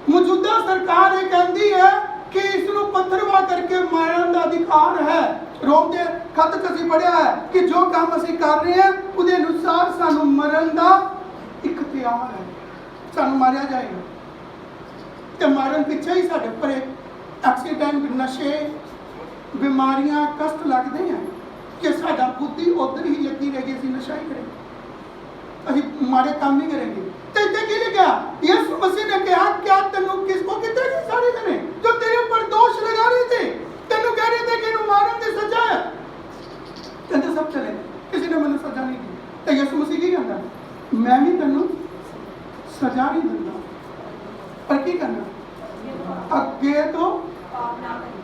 मौजूदा सरकार ये कहती है कि इसको पत्थरवाह करके मारन का अधिकार है। रोम के खत च असीं पढ़िया है कि जो काम असीं कर रहे हैं उहदे अनुसार सानू मरन का इख्तियार है, सानू मारिया जाएगा। तो मारन पिछे ही साढ़े पर एक्सीडेंट, नशे, बीमारियां, कष्ट लगते हैं कि साडा बुद्धि उधर ही लगी रहेगी, असीं नशा ही करेंगे, असीं माड़े काम ही करेंगे। तो इतने की लिखा, यीशु मसीह ने कहा क्या तेनों किसको कितने सारे जने जो तेरे ऊपर दोष लगा रहे थे, तेनों कह रहे थे कि इन्हों मारन की सजा है, कहते सब चले, किसी ने मैंने सजा नहीं दी। तो यीशु मसीह की कहता मैं भी तेनों सजा नहीं दूंगा, पर की करना अगे तो पाप ना करे,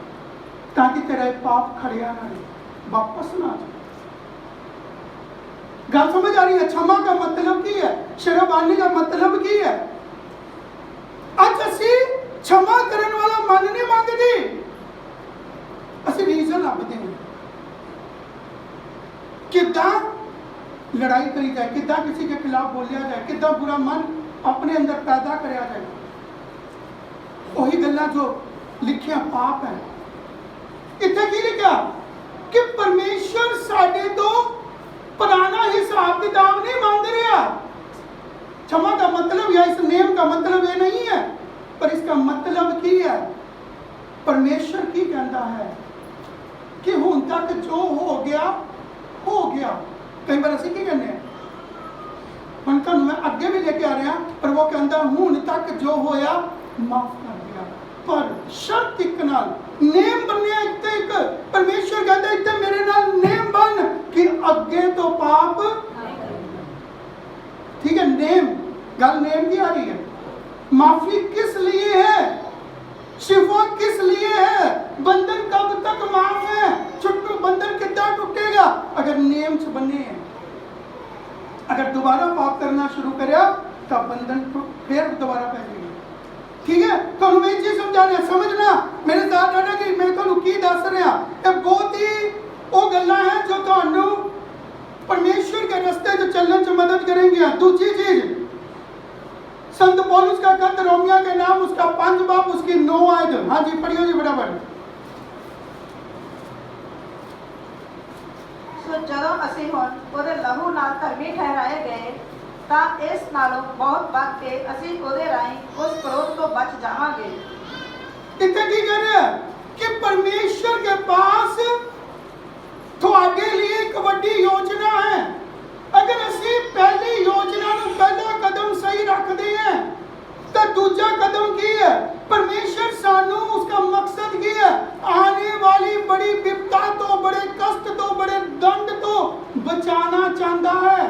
ताकि तेरा पाप खड़िया ना रहे, वापस ना आ जाए। गल समझ आ रही है? क्षमा का मतलब की है, शर्माने का मतलब की है। आज असी क्षमा करने वाला मन नहीं मांगते, असी रीजन लभते हैं किदा लड़ाई करी जाए, किदा किसी के खिलाफ बोलिया जाए, किदा बुरा मन अपने अंदर पैदा कराया जाए। वही गल्ला जो लिखिया पाप है। इतने की लिखा कि परमेश्वर साडे तो पुराना हिसाब किताब नहीं मांग रहा। क्षमा का मतलब या इस नेम का मतलब ये नहीं है, पर इसका मतलब की है परमेश्वर की कहता है कि हुण तक जो हो गया हो गया। कई बार असीं की कहने हुण तुहानूं मैं अगे भी लेके आ रहा, पर वो कहता हुण तक जो होया माफ कर दिया, पर शर्त एक नाल नेम बनया एक परमेश्वर कहता इतने मेरे नाल नेम बन कि अगे तो पाप। ठीक है, नेम गल नेम की आ रही है। माफी किस लिए है, शिफा किस लिए है, बंधन कब तक माफ है, छुट्टू बंधन कितना टूटेगा अगर नेम से बने हैं। अगर दोबारा पाप करना शुरू करे तब बंधन फिर दोबारा पै जाएगा। ठीक है, तो मैं चीज समझा रहा, समझना मेरे साथ रहना कि मैं तुहानू की दस रहा। ये बहुत ही वो गल्लां है जो तुहानू परमेश्वर के रास्ते से चलने से मदद करेंगे। दूसरी चीज, संत पौलुस का खत रोमिया के नाम उसका 5 बाब उसकी 9 आयत। हाँ जी पढ़ियो जी बराबर। सो जदों असीं हुण ਉਹਦੇ ਲਹੂ ਨਾਲ ਧਰਮੀ ਠਹਿਰਾਏ ਗਏ ਤਾਂ ਇਸ ਨਾਲੋਂ ਬਹੁਤ ਵੱਧ ਕੇ ਅਸੀਂ ਉਹਦੇ ਰਾਹੀਂ ਉਸ ਕ੍ਰੋਧ ਤੋਂ ਬਚ ਜਾਵਾਂਗੇ। इतने की कह रहे हैं कि परमेश्वर के पास थोड़े लिए एक बड़ी योजना है। अगर असी पहली योजना में पहला कदम सही रखते हैं तो दूसरा कदम की है परमेश्वर सानू उसका मकसद की है आने वाली बड़ी विपदा तो बड़े कष्ट तो बड़े दंड तो बचाना चाहता है।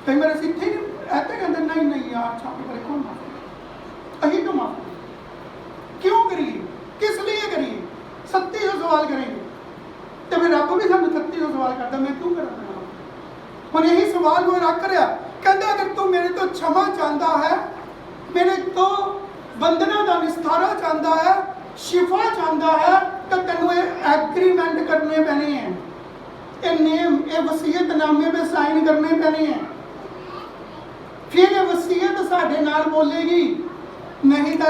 कई बार असी थे ऐसे कहते नहीं नहीं यार छापे पर कौन माफ अही तो माफ क्यों करिए, किस लिए करिए, सत्य जो सवाल करेंगे तो फिर रब भी सानू सत्य जो सवाल करता मैं क्यों करा। और यही सवाल वो रख रहा कहता अगर तू मेरे तो क्षमा चाहता है, मेरे तो बंधना का निस्तारा चाहता है, शिफा चाहता है तो तेनों एग्रीमेंट करने पैने हैं, ये नेम ये वसीयतनामे में साइन करने पैने हैं। फिर ये वसीयत साडे नाल बोलेगी नहीं तो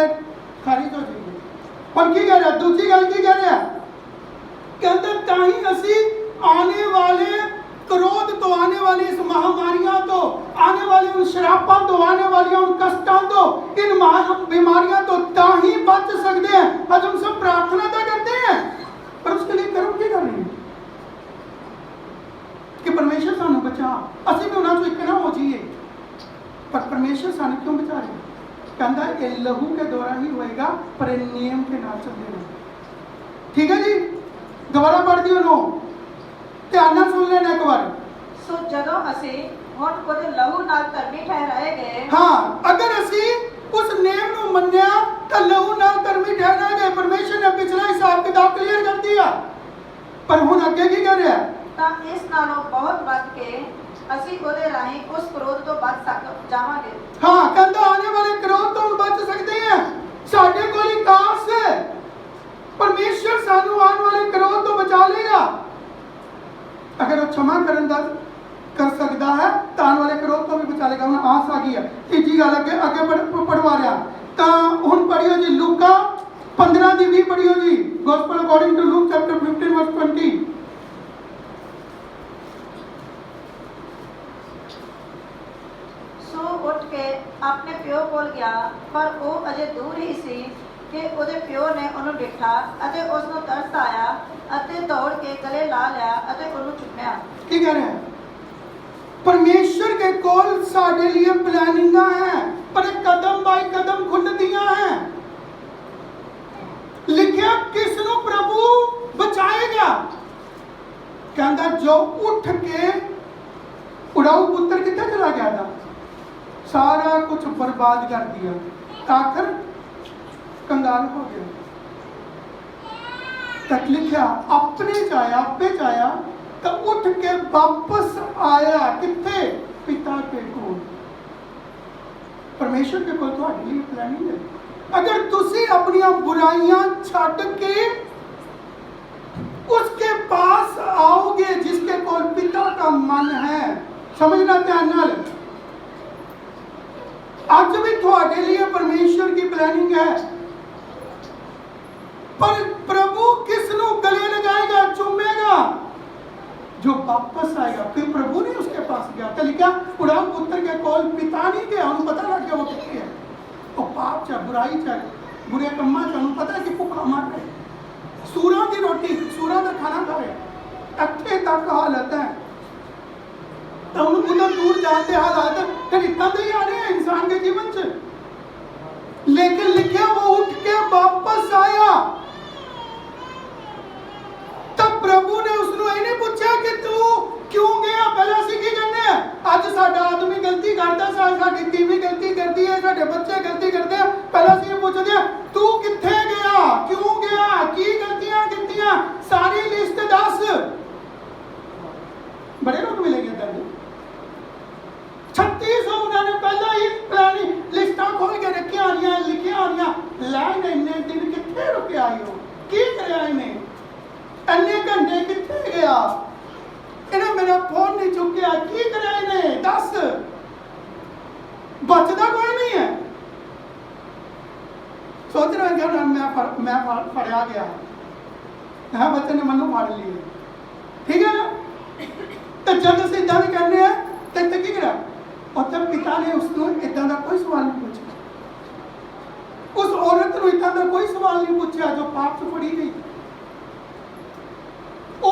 खारिज हो जाएगी। और की कह रहा, दूसरी गल की कह रहा, कहते ताही असी आने वाले क्रोध तो, आने वाली इस महामारियां तो, आने वाली उन शराबों तो, आने वाली उन कष्टों तो, इन बीमारियां तो ताही बच सकते हैं। आज हम सब प्रार्थना तो करते हैं, पर उसके लिए कर्म की कर रहे हैं कि परमेश्वर सानू बचा, असि भी उन्होंने एक ना हो जाइए, पर परमेश्वर सानू क्यों बचा रहे? कहता ये लहू के द्वारा ही होएगा, पर नियम के नाल चलते हैं। ठीक है जी, दोबारा पढ़ दियो नो, ध्यान नाल सुन लेना एक बार। सो जदों असी हुण ਉਹਦੇ लहू नाल धर्मी ठहराए गए, हाँ, अगर असी उस नियम ਨੂੰ ਮੰਨਿਆ ਤਾਂ ਲਹੂ ਨਾਲ ਧਰਮੀ ਠਹਿਰਾਏ ਗਏ। परमेश्वर ने पिछला हिसाब किताब क्लियर कर दिया, पर ਹੁਣ ਅੱਗੇ ਕੀ ਕਰ ਰਿਹਾ? ਤਾਂ ਇਸ ਨਾਲੋਂ ਬਹੁਤ ਵੱਧ ਕੇ ਅਸੀਂ ਉਹਦੇ ਰਾਹੀਂ ਉਸ ਕ੍ਰੋਧ ਤੋਂ ਬਚ ਜਾਵਾਂਗੇ। हाँ, कहता आने वाले क्रोध तो हम बच सकते हैं, साढ़े को विकास है, परमेश्वर सानू आने वाले क्रोध तो बचा लेगा। अगर वो क्षमा कर सकता है तो आने वाले क्रोध तो भी बचा लेगा। उन्हें आस आ गई है। तीजी गल अगे पढ़वा रहा, तो हुण पढ़ियो जी लूका 15 की 20 पढ़ियो जी, gospel according to Luke chapter 15 verse 20। ਸੋ ਉੱਠ ਕੇ ਆਪਣੇ ਪਿਓ ਕੋਲ ਗਿਆ, ਪਰ ਉਹ ਅਜੇ ਦੂਰ ਹੀ ਸੀ ਕਿ ਉਹਦੇ ਪਿਓ ਨੇ ਉਹਨੂੰ ਡਿੱਠਾ ਅਤੇ ਉਸ ਨੂੰ ਤਰਸ ਆਇਆ ਅਤੇ ਦੌੜ ਕੇ ਗਲੇ ਲਾ ਲਿਆ ਅਤੇ ਉਹਨੂੰ ਚੁੰਮਿਆ। ਕੀ कह रहे हैं? परमेश्वर के कोल साडे लिए प्लानिंग है, पर कदम बाय कदम खुलदियां हैं। लिखिया किसनु प्रभु बचाएगा? कहता जो उठ के उड़ाऊ पुत्र कितने चला गया था, सारा कुछ बर्बाद कर दिया, आखिर कंगाल हो गया। तक लिखा अपने चाया आपे चाया तो उठ के वापस आया किथे? पिता के कोल। परमेश्वर के कोल तुम्हारे लिए प्लानिंग है। अगर तुसी अपनी बुराइयां छड़ के उसके पास आओगे जिसके कोल पिता का मन है, समझना ध्यान नाल, आज भी तुम्हारे लिए परमेश्वर की प्लानिंग है। पर प्रभु किसनु गले लगाएगा, चूमेगा? जो वापस आएगा। फिर प्रभु ने उसके पास गया, तो लिखा उड़ाऊ पुत्र के कोल पिता नहीं गया, उन्हें पता लग गया वो कितने है। तो पाप चाहे बुराई चाहे बुरे कम्मा चाहे उन्हें पता है कि भूखा मार रहे, सूरा की रोटी सूरा का खाना खा रहे, अट्ठे तक हालत है, तो उन्हें उधर दूर जाते हालात फिर इतना तो ही आ रहे हैं इंसान के जीवन से। लेकिन लिखा वो उठ के वापस आया, तब प्रभु ने उसने ये नहीं पूछा कि तू क्यों गया, पहले असी की करने हैं। आज साडा आदमी गलती करता, साडी टीवी गलती करती है, साडे बच्चे गलती करते हैं, पहले असी ये पूछते हैं तू किथे गया, क्यों गया, की गलतियां कीतियां, सारी लिस्ट दस। बड़े लोग मिलेंगे इधर 36 उन्होंने पहला ही पुरानी लिस्टा खोल के रखी आ रही, लिखी आ रही, लाइन इन्ने दिन कितने रुके आई हो, की करे इन्हें, अन्य घंटे कितने गया, इन्हें मेरा फोन नहीं चुकिया, की करे इन्हें, दस बचता कोई नहीं है। सोच रहे हैं मैं फड़िया गया, बच्चे ने मनु फाड़ लिए, ठीक है ना? तो जब अस इदा नहीं करने हैं तो इतने की करा, और तब पिता ने उसको इदा का कोई सवाल नहीं पूछा, उस औरत को इदा का कोई सवाल नहीं पूछा जो पाप से फड़ी गई। ओ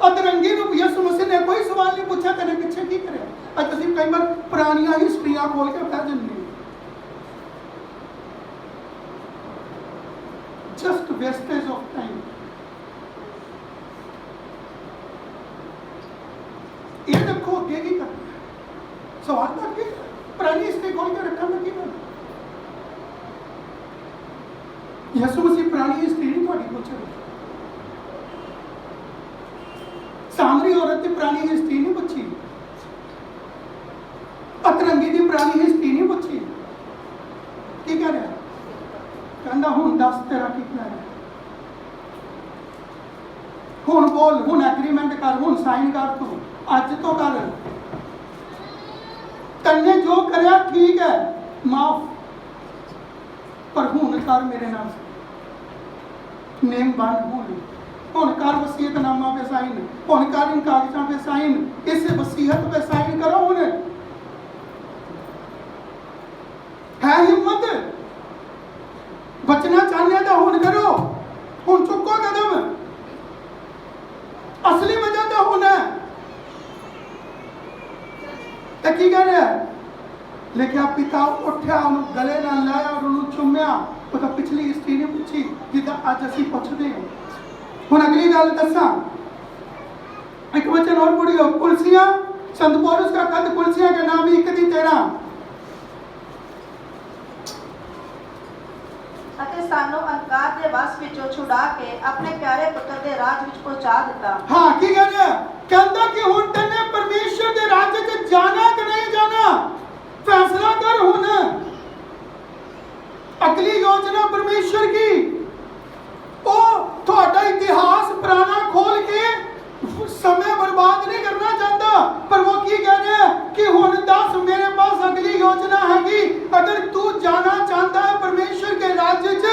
अतरंगी यसु मसीह ने कोई सवाल नहीं पूछा तेरे पीछे की करे। आज तुम कई बार पुरानियां हिस्ट्रियां खोल के बता जन्ने, जस्ट वेस्टेज ऑफ टाइम। ये देखो अगे की कर सवाल तक की पुरानी हिस्ट्री खोल के रखा मैं की कर यसु मसीह पुरानी हिस्ट्री नहीं थोड़ी पूछे, सामरी औरत की पुरानी हिस्ट्री नहीं पूछी, अतरंगी की पुरानी हिस्ट्री नहीं पूछी, की कह रहा कहता हुण दस तेरा की प्लान है, हुण बोल, हुण एग्रीमेंट कर, हुण साइन कर, तू अज तो कर, तन्ने जो करया ठीक है माफ, पर हुण कर मेरे नाम नेम बन हुण कर वसीयतनामा पे साइन, हुण कर इन कागजां पे साइन, इस वसीयत पे साइन करो। हुण है हिम्मत, बचना चाहते तो हुण करो, हुण चुको कदम। असली वजह तो हुण है। तो की कह रहा है, लिखा पिता उठा उन्होंने गले ना लाया और उन्होंने चुम्या। वो तो पिछली हिस्ट्री नहीं पूछी जिदा अज असी पुछते हैं। हुण अगली गल दसा, एक वचन और पढ़ियो, कुलसियां संत पौलुस का खत कुलसियां के नाम 1:13। ਅਤੇ ਸਾਨੂੰ ਅੰਕਾਰ ਦੇ ਵਸ ਵਿੱਚੋਂ ਛੁਡਾ ਕੇ ਆਪਣੇ ਪਿਆਰੇ ਪੁੱਤਰ ਦੇ ਰਾਜ ਵਿੱਚ ਪਹੁੰਚਾ ਦਿੱਤਾ। हाँ की कह रहा है, कहता कि हुण तन्ने परमेश्वर के राज्य च जाना कि नहीं जाना, फैसला कर। हुण अगली योजना परमेश्वर की, ओ थोड़ा इतिहास पुराना खोल के समय बर्बाद नहीं करना चाहता, पर वो की कह रहे हैं कि हुण दस मेरे पास अगली योजना हैगी। अगर तू जाना चाहता है परमेश्वर के राज्य च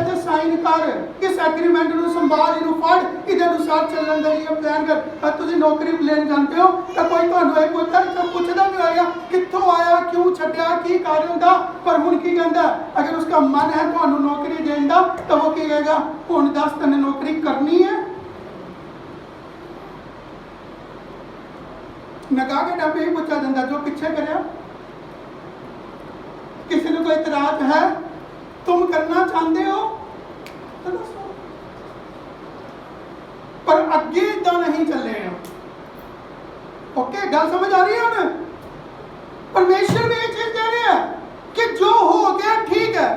ते साइन कर, इस एग्रीमेंट नु संभाल, इनु फड़, इदे अनुसार चलण दे लिए प्लान कर। अब तुसी नौकरी लेन जानते हो तो कोई ਤੁਹਾਨੂੰ एक पुत्र पूछदा नहीं होएगा कित्थों आया, क्यों छड्या, की कारण दा, पर हुण की कहंदा अगर उसका मन है ਤੁਹਾਨੂੰ नौकरी देण दा तो वो की कहेगा हुण दस तने नौकरी करनी है। नगा के टाइम यही पूछा जाता जो पीछे करे, किसी ने कोई इतराज है, तुम करना चाहते हो तो दसो, पर अगे इदा नहीं चले। ओके, गल समझ आ रही है उन्हें? परमेश्वर भी ये चीज कह रहे हैं कि जो हो गया ठीक है,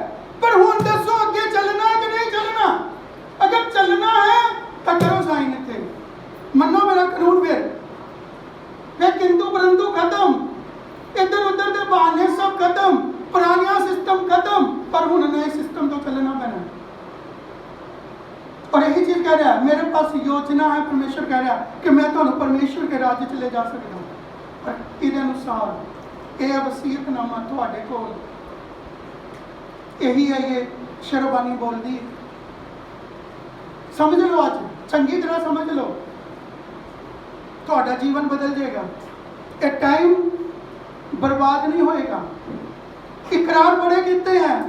पर हुण दसो अगे चलना है कि नहीं चलना। अगर चलना है तो करो साइन, इत्थे मनो मेरा कानून। फिर किंतु परंतु खत्म, इधर उधर के बहाने सब खत्म, पुराना सिस्टम खत्म, पर हुण नए सिस्टम तो चलना पैना। और यही चीज कह रहा है, मेरे पास योजना है। परमेश्वर कह रहा है कि मैं तो परमेश्वर के राज्य च ले जा सकता हूँ, पर इहदे अनुसार यह वसीयतनामा तुहाडे कोल, यही है ये शेरवानी बोलती है। समझ लो, आज चंगी तरह समझ लो, ਤੁਹਾਡਾ जीवन बदल जाएगा। ये टाइम बर्बाद नहीं होएगा। इकरार बड़े कितने हैं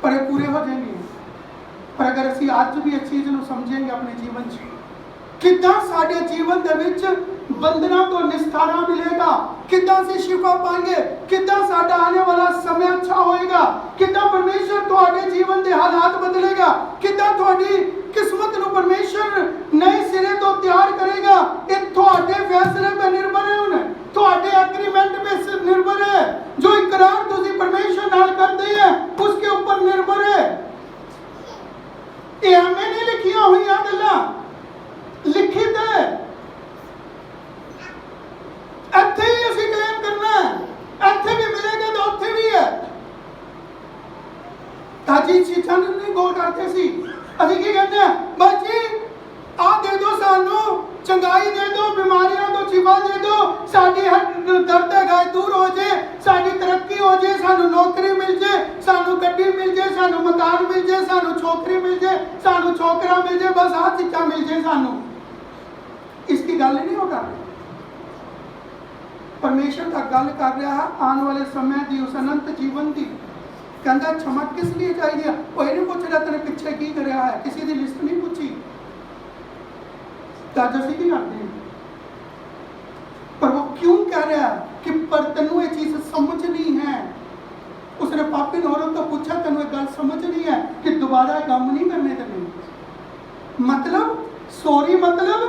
पर ये पूरे हो जाएंगे। पर अगर असी आज भी इस चीज़ को समझेंगे अपने जीवन से, कितना साडे जीवन दे विच बंधना तो निस्तारा मिलेगा, कितना से शिफा पाएंगे, कितना साडा आने वाला समय अच्छा होएगा, कितना परमेश्वर तुहाडे जीवन के हालात बदलेगा, कितना तुहाडी किस्मत नु परमेश्वर नए सिरे तो तैयार करेगा। ये तुहाडे फैसले पे निर्भर है, उन्हें तुहाडे एग्रीमेंट पे निर्भर है। जो इकरार तुसी परमेश्वर नाल करते हैं उसके ऊपर निर्भर है। ये हमें नहीं लिखिया हुई गल्लां, लिखित है। इत्थे ही असीं क्लेम करना है, इत्थे भी मिलेगा तो उत्थे भी है। ताजी चीज़ां नहीं गौर करते सी, असीं की कहते हैं बस जी आ दे दो, सानू चंगाई दे दो, बीमारियों तो शिफा दे दो, साडी हर दर्द है दूर हो जाए, साडी तरक्की हो जाए, सानू नौकरी मिल जाए, सानू गड्डी मिल जाए, सानू मकान मिल जाए, सानू छोकरी मिल जाए, सानू छोकरा मिल जाए, बस आ चीज़ां मिल जाए सानू। इसकी गल नहीं हो कर रही। परमेश्वर का गल कर रहा है आने वाले समय की, उस अनंत जीवन की। कहता क्षमा किस लिए चाहिए, वो ये नहीं पूछ रहा तेरे पिछे की कर रहा है, किसी की लिस्ट नहीं पूछी। असीं की करते हैं, पर वो क्यों कह रहा है कि पर तेनू ये चीज समझ नहीं है। उसने पापी ने औरत तो पूछा, तेनू एक गल समझ नहीं है कि दोबारा काम नहीं करने तेने। मतलब सॉरी, मतलब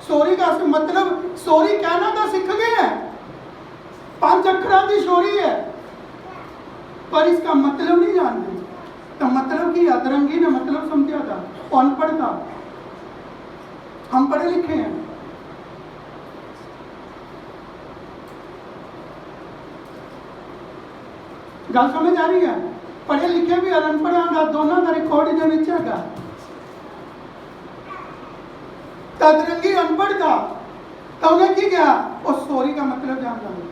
सॉरी का मतलब सॉरी कहना तो सीख गए हैं, 5 अक्षर की सॉरी है, पर इसका मतलब नहीं जानते। तो मतलब की अदरंगी ने मतलब समझा था, अनपढ़ था। हम पढ़े लिखे हैं। गल समझ आ रही है? पढ़े लिखे भी और अनपढ़ का दोनों का रिकॉर्ड इधर नीचे है। अदरंगी अनपढ़ था तो उन्हें की क्या, और सॉरी का मतलब जानता है।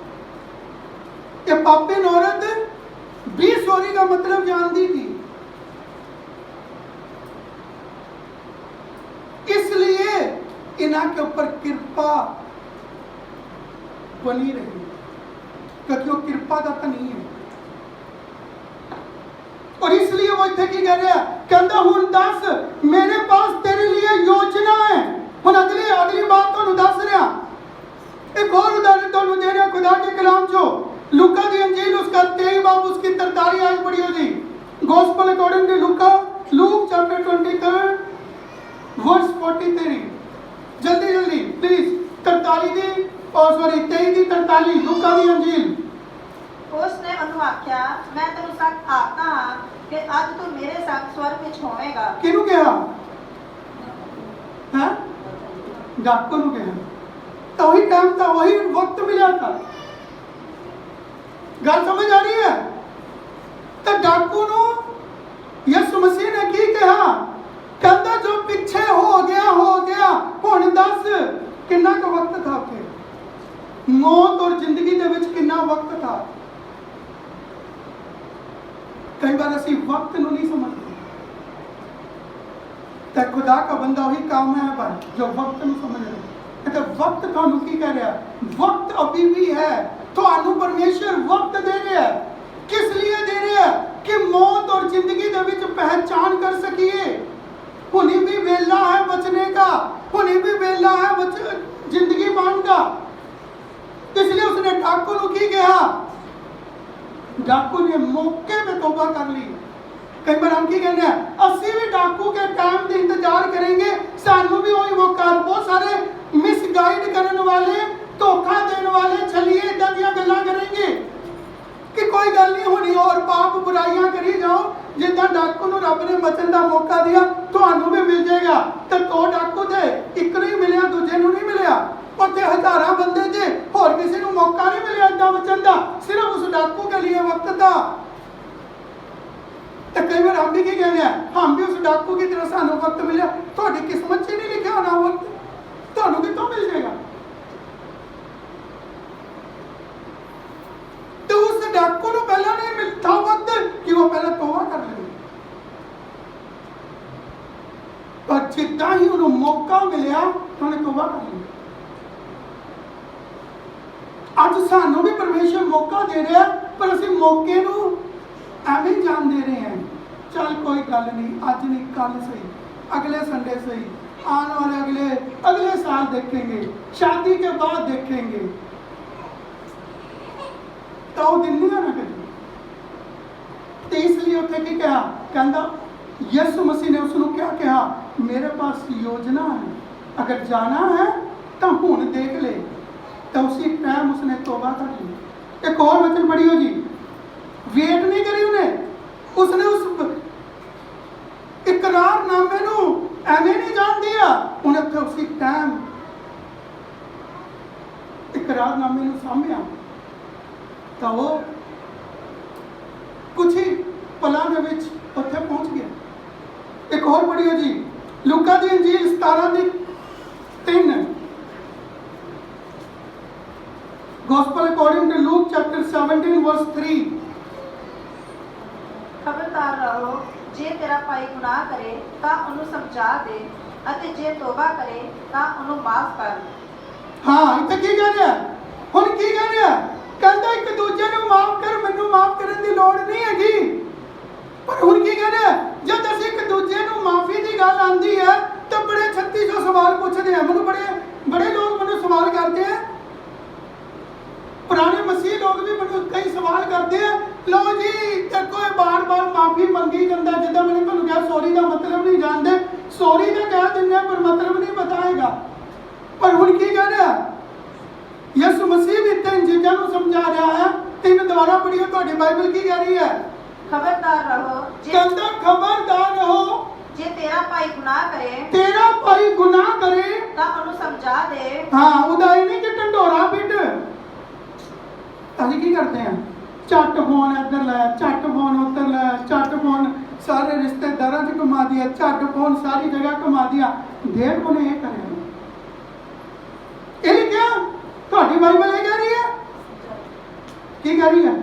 ये पापी औरत भी सॉरी का मतलब जानती इन्हां के ऊपर कृपा बनी रही, क्योंकि वो कृपा का धनी है। और इसलिए वो इतने की कह रहा है, कहता हुण दस मेरे पास तेरे लिए योजना है। हुण अगली बात तुहानू दस रहा, एक और उदाहरण तुहानू दे रहा खुदा के कलाम चो, लूका दी अंजील उसका 23 बाब उसकी 43 आयत पढ़ियो जी। Gospel according to Luke chapter 23 verse 43। जल्दी जल्दी प्लीज 43 दी और सॉरी 23 दी 43 लूका दी अंजील। उसने ਉਹਨੂੰ ਆਖਿਆ ਮੈਂ ਤੈਨੂੰ ਸੱਚ ਆਖਦਾ ਹਾਂ ਕਿ ਅੱਜ ਤੂੰ ਮੇਰੇ ਸੰਗ ਸਵਰਗ ਵਿੱਚ ਹੋਵੇਂਗਾ। ਕਿਹਨੂੰ ਕਿਹਾ है? डाकू ਨੂੰ ਕਿਹਾ। तो वही टाइम था, वही वक्त मिला था। गल समझ आ रही है? तो डाकू ਨੂੰ ਯਿਸੂ ਮਸੀਹ ਨੇ ਕੀ ਕਿਹਾ? ਕਹਿੰਦਾ ਜੋ ਪਿੱਛੇ ਹੋ ਗਿਆ ਹੁਣ ਦੱਸ ਕਿੰਨਾ ਕੁ ਵਕਤ था ਉੱਥੇ? मौत और जिंदगी ਦੇ ਵਿੱਚ ਕਿੰਨਾ ਵਕਤ था? कई बार ਅਸੀਂ वक्त ਨੂੰ नहीं समझते। तो खुदा का बंदा वही काम है पर जो वक्त ਨੂੰ समझ रहा। तो वक्त ਤੁਹਾਨੂੰ ਕੀ ਕਹਿ ਰਿਹਾ? वक्त अभी भी है। ਤੁਹਾਨੂੰ परमेश्वर वक्त दे रहा है। किस लिए दे रहा है? कि मौत और जिंदगी ਦੇ ਵਿੱਚ पहचान कर सकिए। हुनी भी वेला है बचने का, हुनी भी वेला है जिंदगी पाने का। इसलिए उसने डाकू ਨੂੰ ਕੀ ਕਿਹਾ? डाकू ने मौके पे तौबा कर ली। कई बार हम की कहते हैं असी भी डाकू के टाइम का इंतजार करेंगे, सानू भी वही मौका। बहुत सारे मिसगाइड करने वाले, धोखा देने वाले छलिए इदा दी गल्लां करेंगे कि कोई गल नहीं होनी और पाप बुराइयां करी जाओ। जिदा डाकू ਨੂੰ रब ने बचन का मौका दिया ਤੁਹਾਨੂੰ भी मिल जाएगा। तो 2 डाकू थे, एक नहीं मिले दूजे ਨੂੰ नहीं मिले। ਉੱਥੇ हजारों बंदे थे, और किसी ਨੂੰ मौका नहीं मिले इदा बचन का, सिर्फ उस डाकू के लिए वक्त था। तो कई बार हम भी की कहते हैं, हम भी उस डाकू की तरह सानू वक्त मिले। थोड़ी किस्मत च नहीं लिखा होना वक्त, थानू कितों मिल जाएगा? तो उस डाकू को पहला नहीं मिलता वक्त कि वो पहले तौबा कर ले। पर जिदा ही उन्हें मौका मिलया तो उन्हें तौबा कर ली। अज सानू भी परमेश्वर मौका दे रहा, पर असी मौके नू एवं जान दे रहे हैं। चल कोई गल नहीं, अज नहीं कल सही, अगले संडे सही, आने वाले अगले साल देखेंगे, शादी के बाद देखेंगे। तो वो दिन नहीं आना कभी। तो इसलिए उत्थे की कहा? कहता यीशु मसीह ने उसको क्या कहा? मेरे पास योजना है, अगर जाना है तो हुण देख ले। तो उसी टाइम उसने तौबा कर ली। एक और वचन पढ़ियो जी, वेट नहीं करी उसने उस इकरारनामे नू एवें नहीं जान दिया, उन्हें तो उसी टाइम इकरारनामे नू सामया। तो वो कुछ ही पलों के विच उत्थे पहुंच गया। एक और पढ़ियो जी, लूका दी अंजील 17:3। Gospel according to Luke chapter 17 verse 3। ਖਬਰਦਾਰ ਰਹੋ, ਜੇ ਤੇਰਾ ਭਾਈ ਗੁਨਾਹ ਕਰੇ ਤਾਂ ਉਹਨੂੰ ਸਮਝਾ ਦੇ, ਅਤੇ ਜੇ ਤੋਬਾ ਕਰੇ ਤਾਂ ਉਹਨੂੰ ਮਾਫ ਕਰ। हाँ इत्थे की कह रहा है? हुण की कह रहा है? कहता एक दूजे ਨੂੰ माफ कर, मैनू माफ करने की लोड़ नहीं हैगी। पर हुण की कह रहा है? जब असीं एक दूजे ਨੂੰ माफी की गल आंदी है तो बड़े 3600 सवाल पूछते हैं। मैनू बड़े लोग मैनू सवाल करते हैं, पुराने मसीह लोग भी मैंने कई सवाल करते हैं, लो जी देखो बार बार माफी मंगी जाता। जिदा मैंने तुहानू कहा सॉरी का मतलब नहीं जानते, सॉरी तो कह देंगे पर मतलब नहीं बताएगा। पर हुण की कह रहा है? यीशु मसीह भी तीन चीज़ों को समझा रहा है। 3 दोबारा पढ़ियो, तुहाडी बाइबल की कह रही है? खबरदार रहो, कहता खबरदार रहो, जे तेरा भाई गुनाह करे, तेरा भाई गुनाह करे ਤਾਂ ਉਹਨੂੰ समझा दे। हाँ उदाई नहीं कि ढंडोरा पिट। ਅਸੀਂ ਕੀ ਕਰਦੇ हैं? झट फोन इधर लाया, झट फोन उधर लाया, झट फोन सारे रिश्तेदारों से घुमा दिया, झट फोन सारी जगह घुमा दिया। देव को ने ये करे ये क्या? थोड़ी बाइबल ये कह रही है? की कह रही है?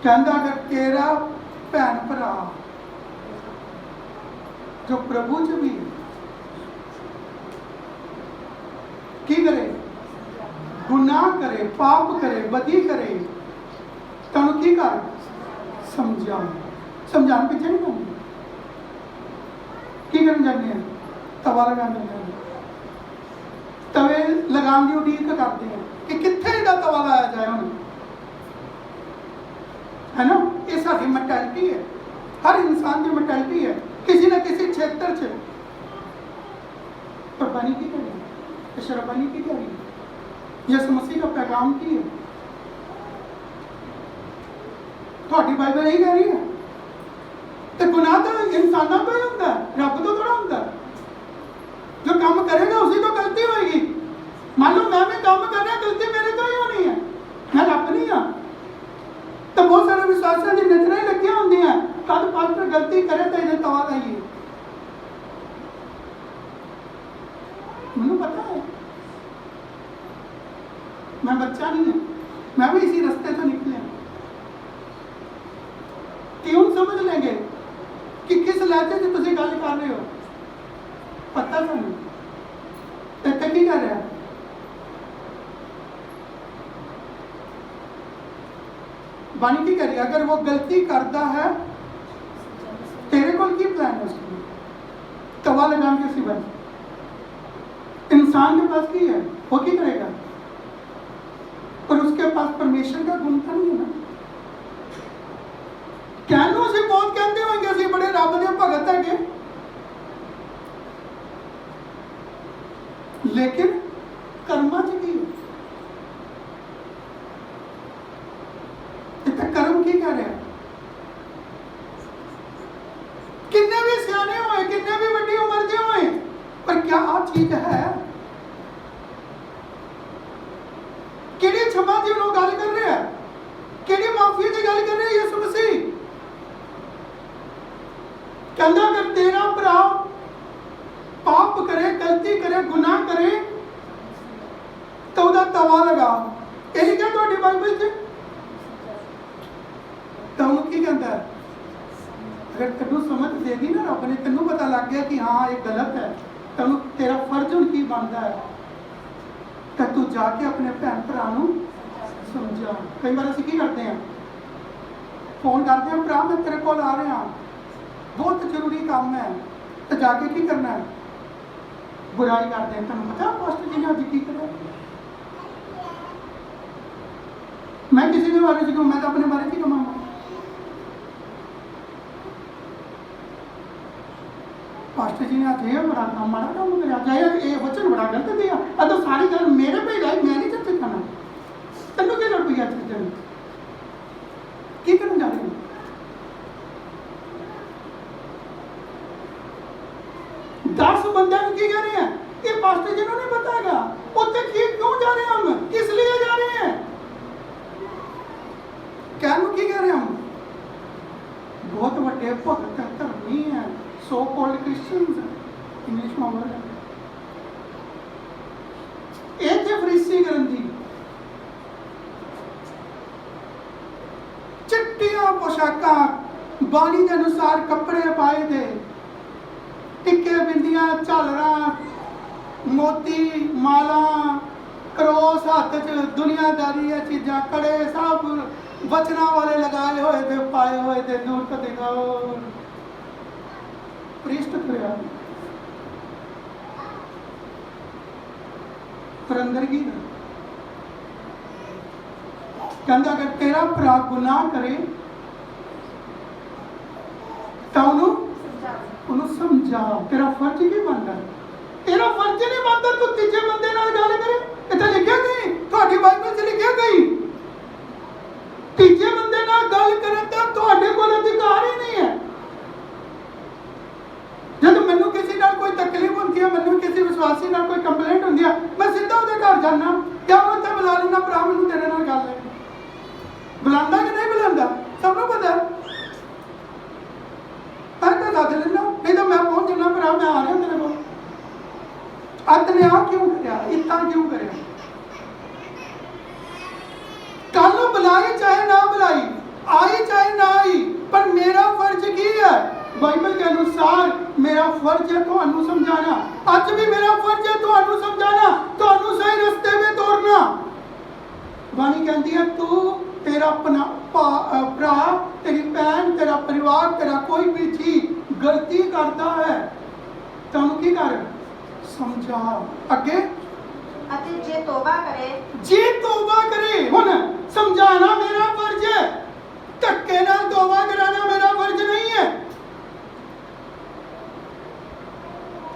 कहता अगर तेरा भैन भरा जो प्रभु च भी की करे, गुनाह करे, पाप करे, बदी करे, तुहानू की कर समझाओ। समझाने पीछे नहीं आਉਂਦੇ, की करन जाते हैं, तवा लगाने जाते हैं, तवे लगाने की उड़ीक करते हैं कि कित्थे इहदा तवा लाया जाए हुण, है ना। ये साडी मैंटैलिटी है, हर इंसान की मैंटैलिटी है किसी न किसी क्षेत्र च। पर बानी की कह रही है, शरबानी की कह रही है, यीशु मसीह का पैगाम की है, थोड़ी बाइबल यही कह रही है। तो गुनाह तो इंसानों को ही होता है, रब तो थोड़ा होता है। जो काम करेगा उसी को गलती होगी। मान लो मैं भी काम कर रहा, गलती मेरे तो ही होनी है, मैं रब नहीं हाँ। तो बहुत सारे विश्वासियों की नजरें लगी होंगी हैं, कल पास्टर गलती करे तो इन्हें तवा लाइए। मुझे पता है, मैं बच्चा नहीं है, मैं भी इसी रास्ते से निकले। क्यों समझ लेंगे कि किस लहजे से तुम गल कर रहे हो, पता सानू इत्थे की कर रहा। बानी की करिए, अगर वो गलती करता है तेरे को की प्लान है उसके लिए, तवा लगाने के सिवा इंसान के पास की है, वो की करेगा। पर उसके पास परमेश्वर का गुण था नहीं है ना। कहनो से बहुत कहते होंगे असं बड़े रब के भगत है, लेकिन कर्मा च की इतना कर्म की कह रहा है। किन्ने भी सियाने होए, किन्ने भी बड़ी उम्र के होए, पर क्या आ चीज है किहड़ी क्षमा की उन्होंने गल कर रहे हैं, किहड़ी माफी की गल कर रहे हैं। यीशु मसीह कहता अगर तेरा भरा पाप करे, गलती करे, गुनाह करे तो उहदा तवा लगा। ये लिखा तुहाडी बाइबल च, तो उन्होंने की कहता है, अगर तेनू समझ देगी ना रब ने, तेनू पता लग गया कि हाँ ये गलत है, तो तेरा फर्ज हुण की बनता है कि तू जाके अपने भैन भरा नू समझा। कई बार असीं की करते हैं, फोन करते हैं, भरा मैं तेरे कोल आ रहा, बहुत जरूरी काम है, तो जाके की करना है, बुराई करते हैं। तुम पता पास्टर जी ने अज की करा, मैं किसी के बारे में कहूँ, मैं तो अपने बारे में कहूँगा। पास्टर जी ने आज ये बड़ा काम, माड़ा काम कराया, ये वचन बड़ा गलत दिया, अब तो सारी गल मेरे पे लाई, मैं नहीं चर्चा करना, तेनों क्या लड़ पई चर्चा की करने जा रहे हो। दस बंदे की कह रहे हैं, ये पास्टर जी को नहीं बताएगा उत्ते क्यों जा रहे हैं, हम किस लिए जा रहे हैं, की कह रहे हैं हम। बहुत बड़े भगत धर्मी है, सो कॉल्ड क्रिश्चियंस है, इंग्लिश में वर्ड है। एक थे फरीसी ग्रंथी, चिट्टियां पोशाका, बाणी के अनुसार कपड़े पाए थे, टिक्के बिंदियां झालरा मोती माला क्रॉस हाथ च दुनियादारी है चीज़ा कड़े सब बचना वाले लगाए हुए थे, पाए हुए थे, दूर तो दिखाओ प्रीस्ट तुरया। पर अंदर की कहता अगर तेरा भरा गुनाह करे तो उन्होंने समझा, तेरा फर्ज की बनता है, तेरा फर्ज नहीं बनता तू तीजे बंदे नाल गल करे। इतना लिखा गई थोड़ी बाइबल से लिखा गई तीजे बंदे नाल गल करे तो थोड़े कोल अधिकार ही नहीं है। जब मैनू किसी नाल कोई तकलीफ होती है, मैनू किसी विश्वासी नाल कोई कंप्लेंट होती है, मैं सीधा उसके घर जाना या उत्थे बुला लेना, भरा मैनू तेरे नाल गल है, बुलांदा कि नहीं बुलांदा सबनों पता है, दस लेना, नहीं तो मैं पहुंच जाना, भरा मैं आ रहा तेरे को। अपने आप क्यों कराया, इतना क्यों कराया, कल बुलाई चाहे ना बुलाई, आई चाहे ना आई, पर मेरा फर्ज की है बाइबल के अनुसार, मेरा फर्ज है तुहानू समझाना। अज भी मेरा फर्ज है तुहानू समझाना, तुहानू ਬਾਣੀ ਕਹਿੰਦੀ ਹੈ ਤੂੰ तेरा अपना भरा, तेरी भैन, तेरा परिवार, तेरा कोई भी जी गलती करता है तो उन्हें की कर समझा अगे ਅਤੇ ਜੇ ਤੋਬਾ ਕਰੇ जे तौबा करे हुन समझाना मेरा फर्ज है, धक्के नाल तौबा कराना मेरा फर्ज नहीं है,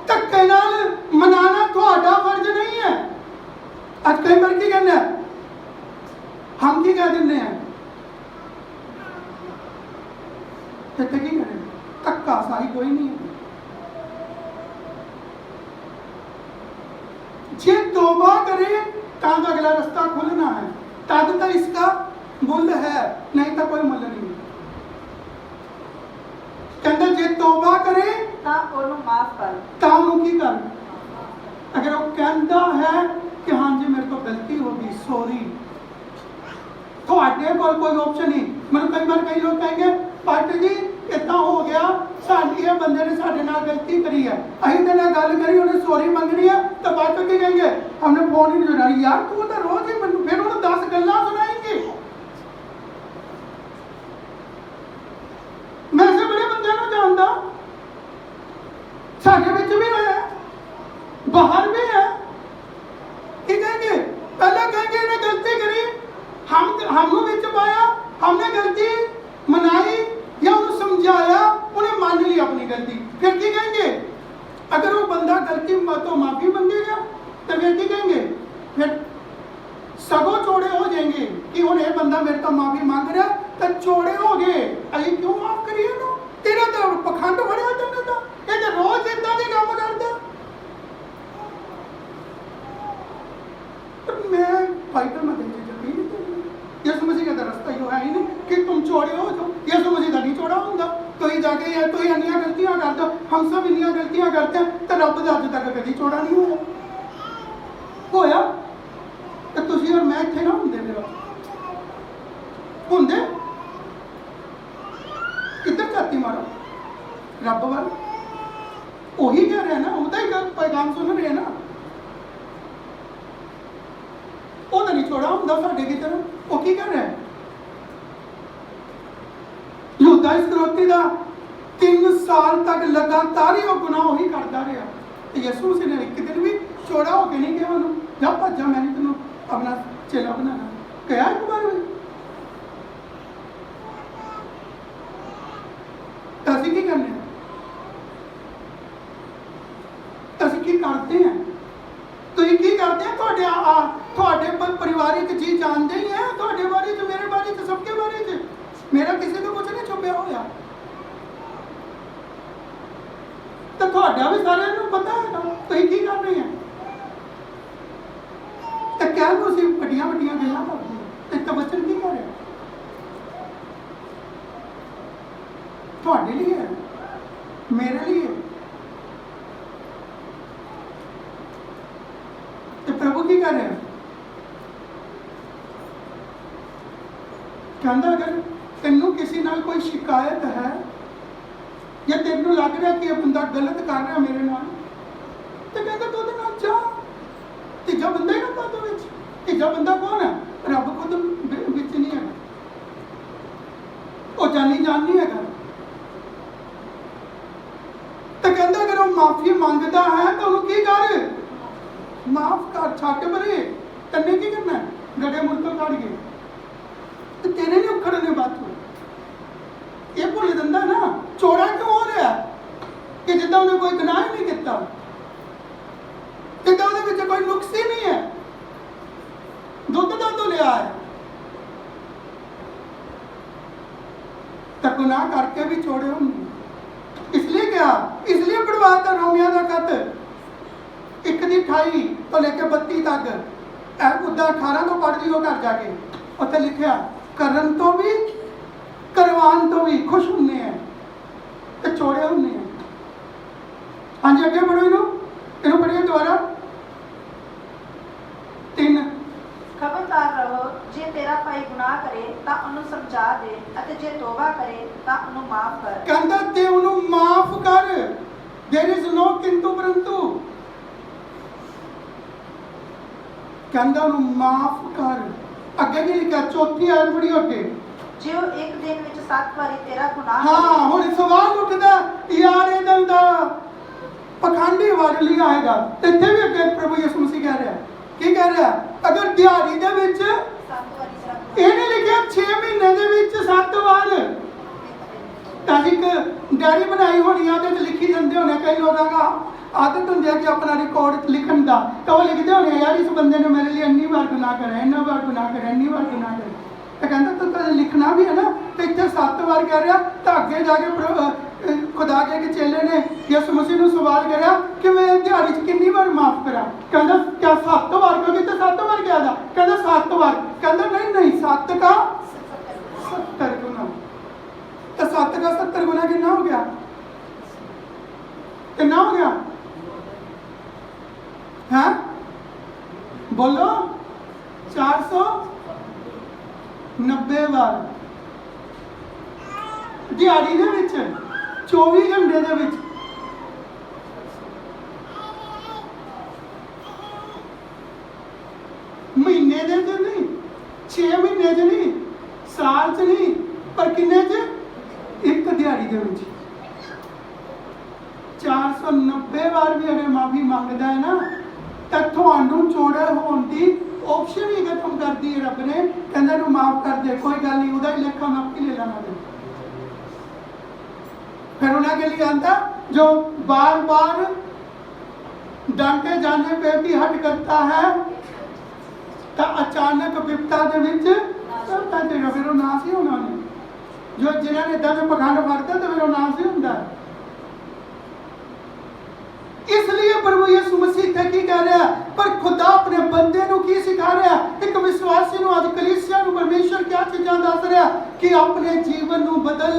धक्के नाल मनाना तुहाडा फर्ज नहीं है। आज कई बार की कहना है हम की कह दें इतने की करें धक्का साही कोई नहीं है। जे तौबा करे तब अगला रास्ता खुलना है, तब तो इसका मूल्य है, नहीं तो कोई मूल्य नहीं। कहता जे तौबा करे ਤਾਂ ਉਹਨੂੰ ਮਾਫ ਕਰ। तो उन्होंने की कर, अगर वो कहता है कि हाँ जी मेरे को गलती होगी सॉरी, ਤੁਹਾਡੇ ਕੋਲ ਕੋਈ ਆਪਸ਼ਨ ਨਹੀਂ। ਮੈਨੂੰ ਕਈ ਵਾਰ ਕਈ ਲੋਕ ਕਹਿੰਗੇ ਪਾਟਰ ਜੀ ਇਦਾਂ ਹੋ ਗਿਆ, ਸਾਡੀ ਇਹ ਬੰਦੇ ਨੇ ਸਾਡੇ ਨਾਲ ਗਲਤੀ ਕਰੀ ਹੈ, ਅਸੀਂ ਤੇ ਨਾਲ ਗੱਲ ਕਰੀ, ਉਹਨੇ ਸੌਰੀ ਮੰਗਣੀ ਹੈ, ਤਾਂ ਬਾਅਦ ਚ ਕੀ ਕहेंगे हमने फोन ही नहीं सुनाई। यार तू ਤਾਂ ਰੋਜ਼ ਹੀ ਮੈਨੂੰ ਫਿਰ ਉਹਨੂੰ 10 ਗੱਲਾਂ ਸੁਣਾਏਂਗੇ। ਮੈਂ ਐਸੇ ਬੜੇ ਬੰਦਿਆਂ ਨੂੰ ਜਾਣਦਾ, ਸਾਡੇ ਵਿੱਚ ਵੀ ਹੈ, ਬਾਹਰ भी है। ਕੀ ਕहेंगे ਪਹਿਲਾਂ कहेंगे ਇਹਨੇ गलती करी, हमने विच पाया, हमने गलती मनाई या उन्हें समझाया, उन्हें मान ली अपनी गलती, फिर की कहेंगे अगर वो बंदा गलती तो माफी मांगेगा तो फिर की कहेंगे, फिर सगों चौड़े हो जाएंगे कि हुण ये बंदा मेरे तो माफी मांग रहा तो चौड़े हो गए, अभी क्यों माफ करिए ना, तेरा तो पखंड फड़िया तुमने तो ये तो रोज इदा के काम करता। मैं फाइटर में यसु मसीह का रास्ता यो है ही नहीं कि तुम चौड़े हो जाओ, यसु मसीह का नहीं चौड़ा होगा। तो ही जाके या तो ही अन्य गलतियां करते, हम सब इन्नियां गलतियां करते हैं तो रब का अज तक कभी चौड़ा नहीं होया तो तुसी और मैं इत्थे ना होंदे, मेरा होंदे किधर जाती मारो रब वाल, वही कह रहे हैं ना, उदा ही पैगाम सुन रहे हैं ना, वो तो नहीं छोड़ा होंगे साढ़े की तरह। वो की कर रहा है यहूदा इस्करियोती का 3 साल तक लगातार ही वो गुनाह ही करता रहा, तो यसू मसीह ने एक दिन भी छोड़ा होके नहीं कहा उन्होंने जब भज्जा मैंने तेन अपना चेला बनाना कहा एक बार भी। असीं की करने, असीं की करते हैं, तो ये की करते हैं थोड़े परिवारिक जी जानते ही हैं, थोड़े बारे च मेरे बारे च सबके बारे च, मेरा किसी को कुछ नहीं छुपया होया, तो थोड़ा भी सारे पता है तो ये की कर रहे हैं, तो क्या तुम वड्डियां वड्डियां गल्लां करदे हो, तो वचन की कर रहे हैं थोड़े लिए है, मेरे लिए। तो प्रभु की कर रहे हैं, कहता अगर तेनू किसी नाल कोई शिकायत है या तेनू लग रहा कि यह बंदा गलत कर रहा मेरे नाल, तो कहता तू उहदे नाल जा, तीजा बंदा ही ना बातों विच, तीजा बंदा कौन है, रब खुद विच नहीं है, वो जानी जान नहीं है। तो कहता अगर वो माफी मांगता है तो उन्होंने की कर, माफ कर, छट परे, तन्ने की करना है, गड़े मुल्क काट गए तो तेरे नहीं उखड़ने बात हो, ये भुल दिंदा ना, चौड़ा क्यों हो रहा कि जिदा उन्हें कोई गुनाह ही नहीं किया, जिदा उहदे विच कोई नुक्स ही नहीं है, दुध दा तो लिया है, तो गुनाह करके भी छोड़े होंगे। इसलिए क्या, इसलिए पढ़वाता रोमिया का खत 1:28 तो लेके 32 तक, उदा 18 तो पढ़ लियो घर जाके, उत्थे लिखिया करन तो भी करवान तो भी खुश होने हैं तो छोड़े होने हैं। हाँ जी अगे बढ़ो, इन्हों पढ़िए दोबारा 3। खबरदार रहो, जे तेरा भाई गुनाह करे तो उन्हें समझा दे, अते जे तौबा करे तो उन्हें माफ कर। कहता ते उन्हें माफ कर, देयर इज नो किंतु परंतु, कहता उन्हें माफ कर, ਅੱਗੇ ਕੀ ਲਿਖਿਆ? ਚੌਥੀ ਆਇਤ ਪੜ੍ਹੀ ਅੱਗੇ। ਜਿਉ ਇੱਕ ਦਿਨ ਵਿੱਚ 7 ਵਾਰੀ ਤੇਰਾ ਗੁਨਾਹ ਹਾਂ, ਹੁਣ ਸਵਾਲ ਉੱਠਦਾ ਯਾਰ ਇਹਨਾਂ ਦਾ ਪਖੰਡੀ ਵਾਰ ਲਈ ਆਏਗਾ। ਤੇ ਇੱਥੇ ਵੀ ਅੱਗੇ ਪ੍ਰਭੂ ਯਿਸੂ ਮਸੀਹ ਕਹਿ ਰਿਹਾ, ਕੀ ਕਹਿ ਰਿਹਾ? ਅਗਰ ਦਿਹਾੜੀ ਦੇ ਵਿੱਚ 7 ਵਾਰੀ ਤੇਰਾ ਇਹਨੇ ਲਿਖਿਆ 6 ਮਹੀਨੇ ਦੇ ਵਿੱਚ 7 ਵਾਰ, ਤਾਂ ਇੱਕ ਡਾਇਰੀ ਬਣਾਈ ਹੋਣੀ ਆ, ਉਹਦੇ ਚ ਲਿਖੀ ਜਾਂਦੇ ਹੋਣੇ। ਕਈ ਲੋਕਾਂ ਦਾ ਆਦਤ ਹੁੰਦੀ ਹੈ ਕਿ ਆਪਣਾ ਰਿਕਾਰਡ ਲਿਖਣ ਦਾ, ਤਾਂ ਉਹ ਲਿਖਦੇ ਹੋਣੇ ਯਾਰ ਇਸ ਬੰਦੇ ਨੇ ਮੇਰੇ ਲਈ ਇੰਨੀ ਵਾਰ ਗੁਨਾਹ ਕਰਿਆ, ਇੰਨਾ ਵਾਰ ਗੁਨਾਹ ਕਰਿਆ, ਇੰਨੀ ਵਾਰ ਗੁਨਾਹ ਕਰਿਆ। ਤਾਂ ਕਹਿੰਦਾ ਤਾਂ ਲਿਖਣਾ ਵੀ ਹੈ ਨਾ, ਤੇ ਇੱਥੇ 7 ਵਾਰ ਕਹਿ ਰਿਹਾ। ਤਾਂ ਅੱਗੇ ਜਾ ਕੇ ਖੁਦਾ ਕੇ ਚੇਲੇ ਨੇ ਯਿਸੂ ਮਸੀਹ ਨੂੰ ਸਵਾਲ ਕਰਿਆ ਕਿ ਮੈਂ ਦਿਹਾੜੀ 'ਚ ਕਿੰਨੀ ਵਾਰ ਮਾਫ ਕਰਾਂ? ਕਹਿੰਦਾ ਕਿਆ 7 ਵਾਰ? ਕਿਉਂਕਿ ਤੇ 7 ਵਾਰ ਕਿਹਾ ਦਾ। ਕਹਿੰਦਾ 7 ਵਾਰ। ਕਹਿੰਦਾ ਨਹੀਂ ਨਹੀਂ, 7 का 70 गुना। तो 7 का 70 गुना कितना हो गया? कितना हो गया? हैं बोलो? 490 ਵਾਰ ਦਿਹਾੜੀ ਦੇ ਵਿੱਚ, 24 ਘੰਟੇ ਦੇ ਵਿੱਚ। ਮਹੀਨੇ ਦੇ ਚ ਨਹੀਂ, 6 ਮਹੀਨੇ ਚ ਨਹੀਂ, ਸਾਲ ਚ ਨਹੀਂ, ਪਰ ਕਿੰਨੇ ਚ? ਇੱਕ ਦਿਹਾੜੀ ਦੇ ਵਿੱਚ 490 ਵਾਰ ਵੀ ਅਗਰ ਮਾਫੀ ਮੰਗਦਾ ਹੈ ਨਾ, ਤਾਂ ਤੁਹਾਨੂੰ ਚੋੜੇ ਹੋਣ ਦੀ ਆਪਸ਼ਨ ਹੀ ਖਤਮ ਕਰਦੀ ਹੈ ਰੱਬ ਨੇ। ਕਹਿੰਦਾ ਨੂੰ ਮਾਫ ਕਰ ਦੇ, ਕੋਈ ਗੱਲ ਨਹੀਂ, ਉਹਦਾ ਹੀ ਲੇਖਾ ਮੈਂ ਆਪੇ ਲੈ ਲਾਂਗਾ। फिर उन्हें के लिए आता जो बार बार डांटे जाने पे भी हट करता है, तो अचानक विपता के विच करता देगा, फिर वो नाश ही होना है। जो जिन्होंने इधर से पखंड फड़ता तो फिर वो नाश ही होता है। इसलिए प्रभु यीशु मसीह थे की कह रहा है, पर खुदा अपने बंदे नु की सिखा रहा है? एक विश्वासी नु, आज कलीसिया नु परमेश्वर क्या चीज़ां दस रहा है कि अपने जीवन नु बदल।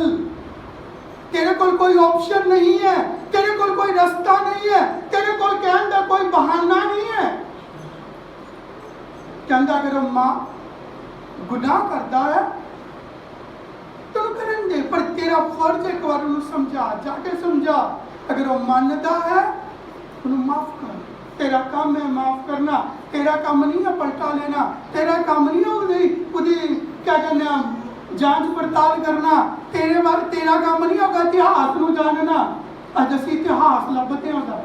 तेरे को कोई ऑप्शन नहीं है, तेरे को कोई रास्ता नहीं है, तेरे को कहने का कोई बहाना नहीं है। कहता अगर मां गुनाह करता है तो करन दे, पर तेरा फर्ज एक बार उन्हें समझा, जाके समझा। अगर वो मानता है उन्हें माफ कर। तेरा काम है माफ करना, तेरा काम नहीं है पलटा लेना, तेरा काम नहीं है क्या कहते हैं जांच पड़ताल करना, तेरा काम नहीं होगा इतिहास को जानना। अज असी इतिहास लभते होगा।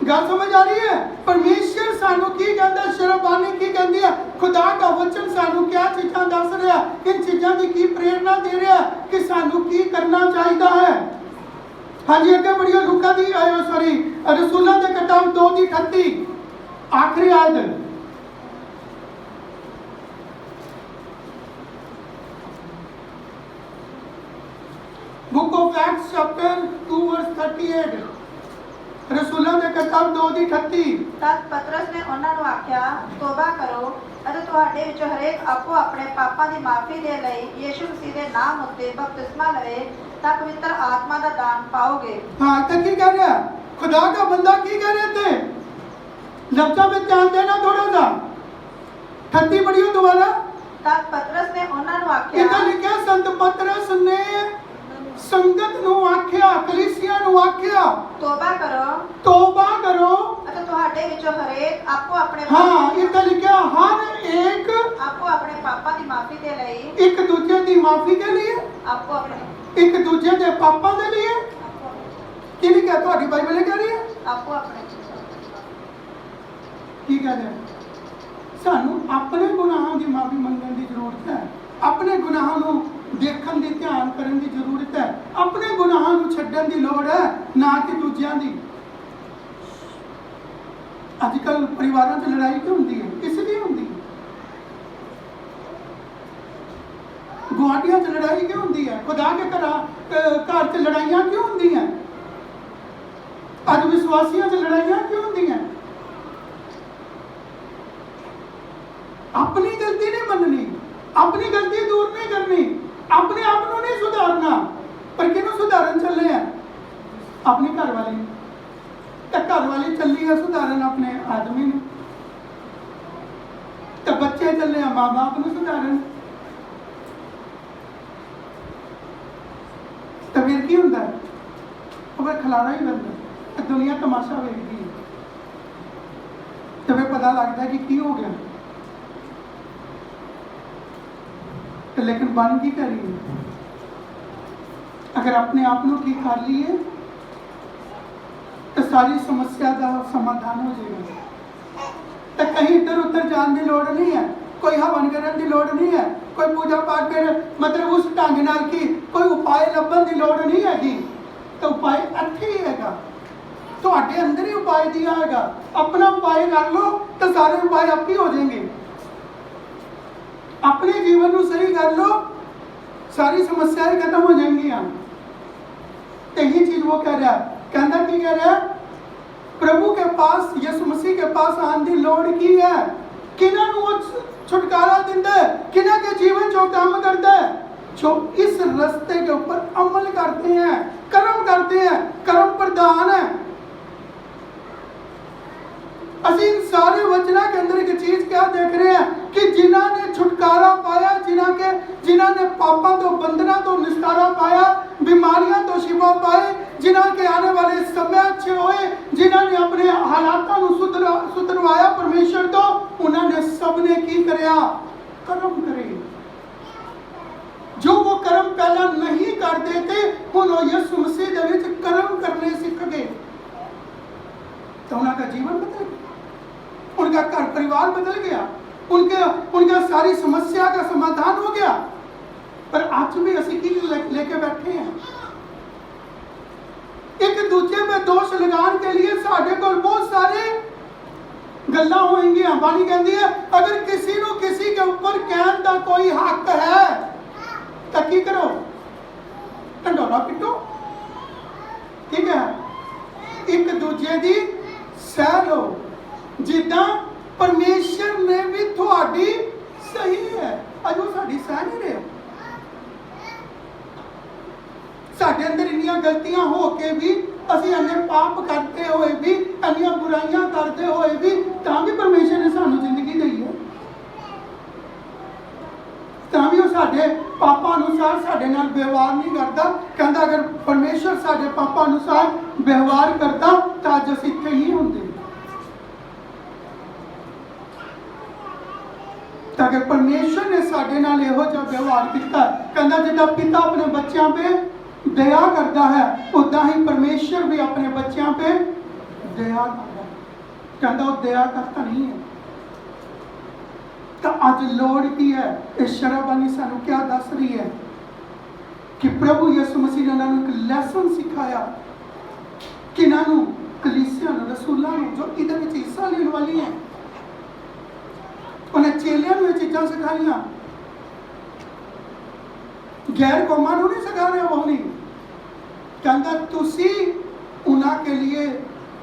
गल समझ आ रही है? परमेश्वर सानू की कहता, शरबानी की कहती है, खुदा का वचन सानू क्या चीज़ां दस रहा है, इन चीज़ों की प्रेरणा दे रहा है कि सानू की करना चाहिए है। हाँ जी, अगे बढ़िया लूका दी सॉरी रसूलों के किताब 2:38 आखिरी आयत। Book of Acts chapter 2 verse 38 रसूलों के किताब 2:38। तद पतरस ने ਉਹਨਾਂ ਨੂੰ ਆਖਿਆ, ਤੋਬਾ ਕਰੋ ਅਤੇ ਤੁਹਾਡੇ ਵਿੱਚੋਂ ਹਰੇਕ ਆਪੋ ਆਪਣੇ ਪਾਪਾਂ ਦੀ ਮਾਫੀ ਦੇ ਲਈ ਯੀਸ਼ੂ ਮਸੀਹ ਦੇ ਨਾਮ ਉੱਤੇ ਬਪਤਿਸਮਾ ਲਵੇ ਤਾਂ पवित्र आत्मा का दान पाओगे। हाँ, तो की कह रहा है? खुदा का बंदा की कह रहे थे? लफ्ज़ों में ध्यान देना थोड़ा सा। 38 पढ़ियो दोबारा। तद पतरस ने ਉਹਨਾਂ ਨੂੰ ਆਖਿਆ, इधर लिखा संत पतरस ने संगत ਨੂੰ ਆਖਿਆ, ਕਲੀਸਿਆ ਨੂੰ ਆਖਿਆ, ਤੋਬਾ ਕਰੋ ਅਤੇ ਤੁਹਾਡੇ ਵਿੱਚੋਂ ਹਰੇਕ ਆਪੋ ਆਪਣੇ हाँ, इधर लिखा हर एक ਆਪੋ ਆਪਣੇ ਪਾਪਾਂ ਦੀ ਮਾਫੀ ਦੇ ਲਈ, एक दूसरे की माफी के लिए, ਆਪੋ ਆਪਣੇ एक दूसरे के पापों के लिए। की नहीं कहता? ਤੁਹਾਡੀ ਬਾਈਬਲ कह रही है ਆਪੋ ਆਪਣੇ की कह रहे हैं? ਸਾਨੂੰ ਆਪਣੇ ਗੁਨਾਹਾਂ ਦੀ ਮਾਫੀ ਮੰਗਣ ਦੀ ਜ਼ਰੂਰਤ ਹੈ, ਆਪਣੇ ਗੁਨਾਹਾਂ ਨੂੰ ਦੇਖਣ ਦੀ, ਧਿਆਨ ਕਰਨ ਦੀ ਜ਼ਰੂਰਤ ਹੈ, ਆਪਣੇ ਗੁਨਾਹਾਂ ਨੂੰ ਛੱਡਣ ਦੀ ਲੋੜ ਹੈ, ਨਾ ਕਿ ਦੂਜਿਆਂ ਦੀ। ਅੱਜ ਕੱਲ ਪਰਿਵਾਰਾਂ 'ਚ ਲੜਾਈ ਕਿਉਂ ਹੁੰਦੀ ਹੈ? ਇਸ ਲਈ ਹੁੰਦੀ ਹੈ। ਗੁਆਂਢੀਆਂ 'ਚ ਲੜਾਈ ਕਿਉਂ ਹੁੰਦੀ ਹੈ? ਖੁਦਾ ਦੇ ਘਰ 'ਚ ਲੜਾਈਆਂ ਕਿਉਂ ਹੁੰਦੀਆਂ? ਅੱਜ ਵਿਸ਼ਵਾਸੀਆਂ 'ਚ ਲੜਾਈਆਂ ਕਿਉਂ ਹੁੰਦੀਆਂ? अपनी गलती नहीं मननी, अपनी गलती दूर नहीं करनी, अपने आप को नहीं सुधारना, पर किनू सुधारन चल रहे हैं? अपनी घरवाली। तो घरवाली चली है सुधारन अपने आदमी ने, तो बच्चे चले हैं माँ बाप ने सुधारन। तो फिर की होता है? फिर खिलारा ही बनता, दुनिया तमाशा वेखदी है। तो फिर पता लगता है कि की हो गया। तो लेकिन बन की करिए, अगर अपने आप को ठीक कर लीए तो सारी समस्या का समाधान हो जाएगा। तो कहीं इधर उधर जाने की लोड़ नहीं है, कोई हवन करने की लोड़ नहीं है, कोई पूजा पाठ कर मतलब उस ढंग नाल की कोई उपाय लभन की लोड़ नहीं हैगी। तो उपाय इत्थे ही हैगा, ਤੁਹਾਡੇ अंदर ही उपाय दिया हैगा। अपना उपाय कर लो तो सारे उपाय आप ही हो जाएंगे। अपने जीवन को सही कर लो, सारी समस्याएं खत्म हो जाएंगी। तो यही चीज वो कह रहा है, कहना की कह रहा है, प्रभु के पास यीशु मसीह के पास आने की लोड़ की है। किन्हां नूं वो छुटकारा दिंदा है, किन्हां के जीवन जो काम करता है, जो इस रास्ते के ऊपर अमल करते हैं, कर्म करते हैं, कर्म प्रधान है। ਅਸੀਂ इन सारे वचनों के अंदर एक चीज क्या देख रहे हैं कि जिन्हों ने छुटकारा पाया, जिन्हों ने पापों तो बंधना तो निस्तारा पाया, बीमारियां तो शिफा पाए, जिन्हों के आने वाले समय अच्छे हुए, जिन्होंने अपने हालातों को सुधरवाया परमेश्वर तो उन्होंने सबने की करया कर्म करे। जो वो कर्म पहला नहीं करते थे हुण यीशु मसीह दे विच कर्म करने सीख गए। तो उनका जीवन बदल गया, उनका घर परिवार बदल गया, उनका सारी समस्या का समाधान हो गया। पर आज भी असी की लेके बैठे हैं, एक दूसरे पे दोष लगाने के लिए साढ़े को बहुत सारे गल्लां होएंगियां। बानी कहती है अगर किसी को किसी के ऊपर कहने का कोई हक है तो की करो, ढंडोरा पिटो, ठीक है, एक दूसरे की सह लो जिदा परमेश्वर ने भी थोड़ी सही है। अज वो साड़ी सह नहीं रहे, साढ़े अंदर इन्नियां गलतियां हो के भी असी अन्य पाप करते हुए भी, अन्य बुराइयां करते हुए भी, तां भी परमेश्वर ने सानू जिंदगी दी है। तां भी वो साढ़े पापां अनुसार साढ़े नाल व्यवहार नहीं करता। कहता अगर परमेश्वर साढ़े पापां अनुसार व्यवहार करता तो अज असीं इत्थे नहीं होंदे। तो अगर परमेश्वर ने साढ़े नाल इहो जिहा व्यवहार किया, कहता जिद्दां पिता अपने बच्चों पे दया करता है उदा ही परमेश्वर भी अपने बच्चों पे दया करता है। कहता वो दया करता नहीं है। तो अज लोड़ की है, इस शराबानी सानू क्या दस रही है कि प्रभु यीशु मसीह ने उन्होंने एक लैसन सिखाया कि इन्हों कलीसिया रसूलों जो इधर हिस्सा लेने वाली हैं, उन्हें चेलियां ये चीज़ां सिखाइया, गैर कौमां नूं नहीं सिखा रहा। वो नहीं कहता तुसी उन्हां के लिए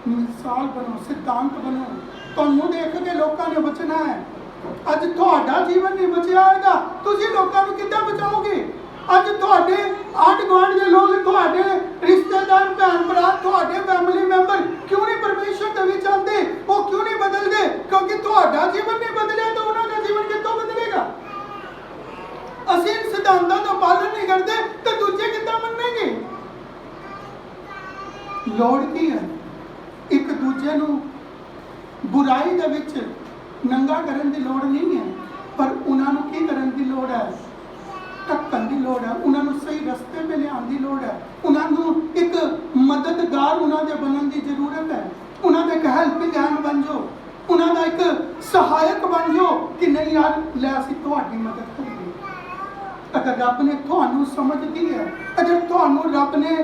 मिसाल बनो, सिद्धांत बनो, तुहानूं देख के लोगों ने बचना है। अज तुहाडा जीवन नहीं बचिया होगा, तुसी लोगों को किद्दां बचाओगे? अज तुहाडे आंढ गुआंढ के लोग, तुहाडे रिश्तेदार, भैन भरा, तुहाडे फैमिली मैंबर क्यों नहीं परमेश्वर दे विच आंदे? वो क्यों नहीं बदलते? क्योंकि तुहाडा जीवन नहीं बदलिया तो उन्हां दा जीवन कित्थों बदलेगा? असीं इन सिद्धांतां दा पालन नहीं करते तो दूजे किद्दां मन्नेंगे? लोड़ की है एक दूजे नूं बुराई दे विच नंगा करन दी लोड़ नहीं है, पर उन्हां नूं की करन दी लोड़ है? ढक्कन की लोड़ है, उन्होंने सही रस्ते में लिया की लोड़ है, उन्होंने एक मददगार उन्होंने बनने की जरूरत है। उन्होंने एक हेल्पिंग हैंड बन जाओ, उन्होंने एक सहायक बन जाओ कि नहीं यार ले असीं तुहाडी मदद करिए। अगर रब ने तुहानू समझ दी है, अगर तुहानू रब ने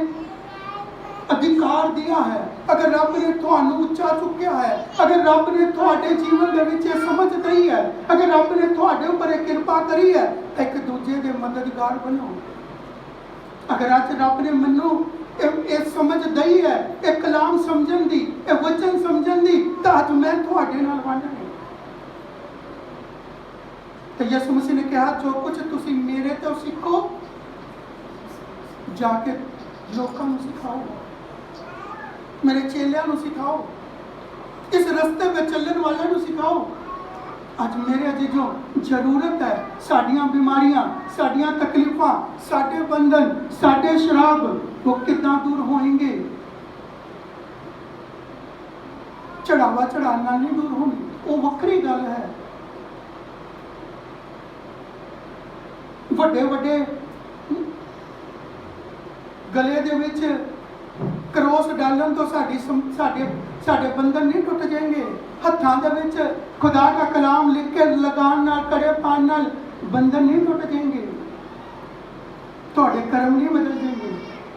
अधिकार दिया है, अगर रब ने तुहानू उच्चा चुक्या है, अगर रब ने तुहाडे जीवन दे विच समझ दी है, अगर रब ने तुहाडे ऊपर एक कृपा करी है, एक दूजे के मददगार बनो। अगर अज रब ने मैनू एक समझ दी है, एक कलाम समझन दी, एक वचन समझन दी, तो अज मैं तुहाडे नाल वंड रहा। तो यीशु मसीह ने कहा जो कुछ तुसी मेरे तो सीखो, जाके लोगों को सिखाओ, मेरे चेलियां को सिखाओ, इस रास्ते पे चलने वाले को सिखाओ। अज मेरे अजीजों जरूरत है, साड़ियाँ बीमारियां, साड़ियाँ तकलीफां, साडे बंधन, साडे शराब वो कितना दूर होंगे? चढ़ावा चढ़ाना नहीं दूर होंगे। ਉਹ ਵੱਖਰੀ ਗੱਲ ਹੈ। ਵੱਡੇ ਵੱਡੇ ਗਲੇ ਦੇ ਵਿੱਚ ਕਰੋਸ ਡਾਲਣ ਤੋਂ ਸਾਡੇ ਬੰਧਨ ਨਹੀਂ ਟੁੱਟ ਜਾएंगे। ਹੱਥਾਂ ਦੇ ਵਿੱਚ खुदा का कलाम लिख के लगान नाल कड़े पान नाल बंधन नहीं टुट जाएंगे। थोड़े कर्म नहीं बदल जाएंगे,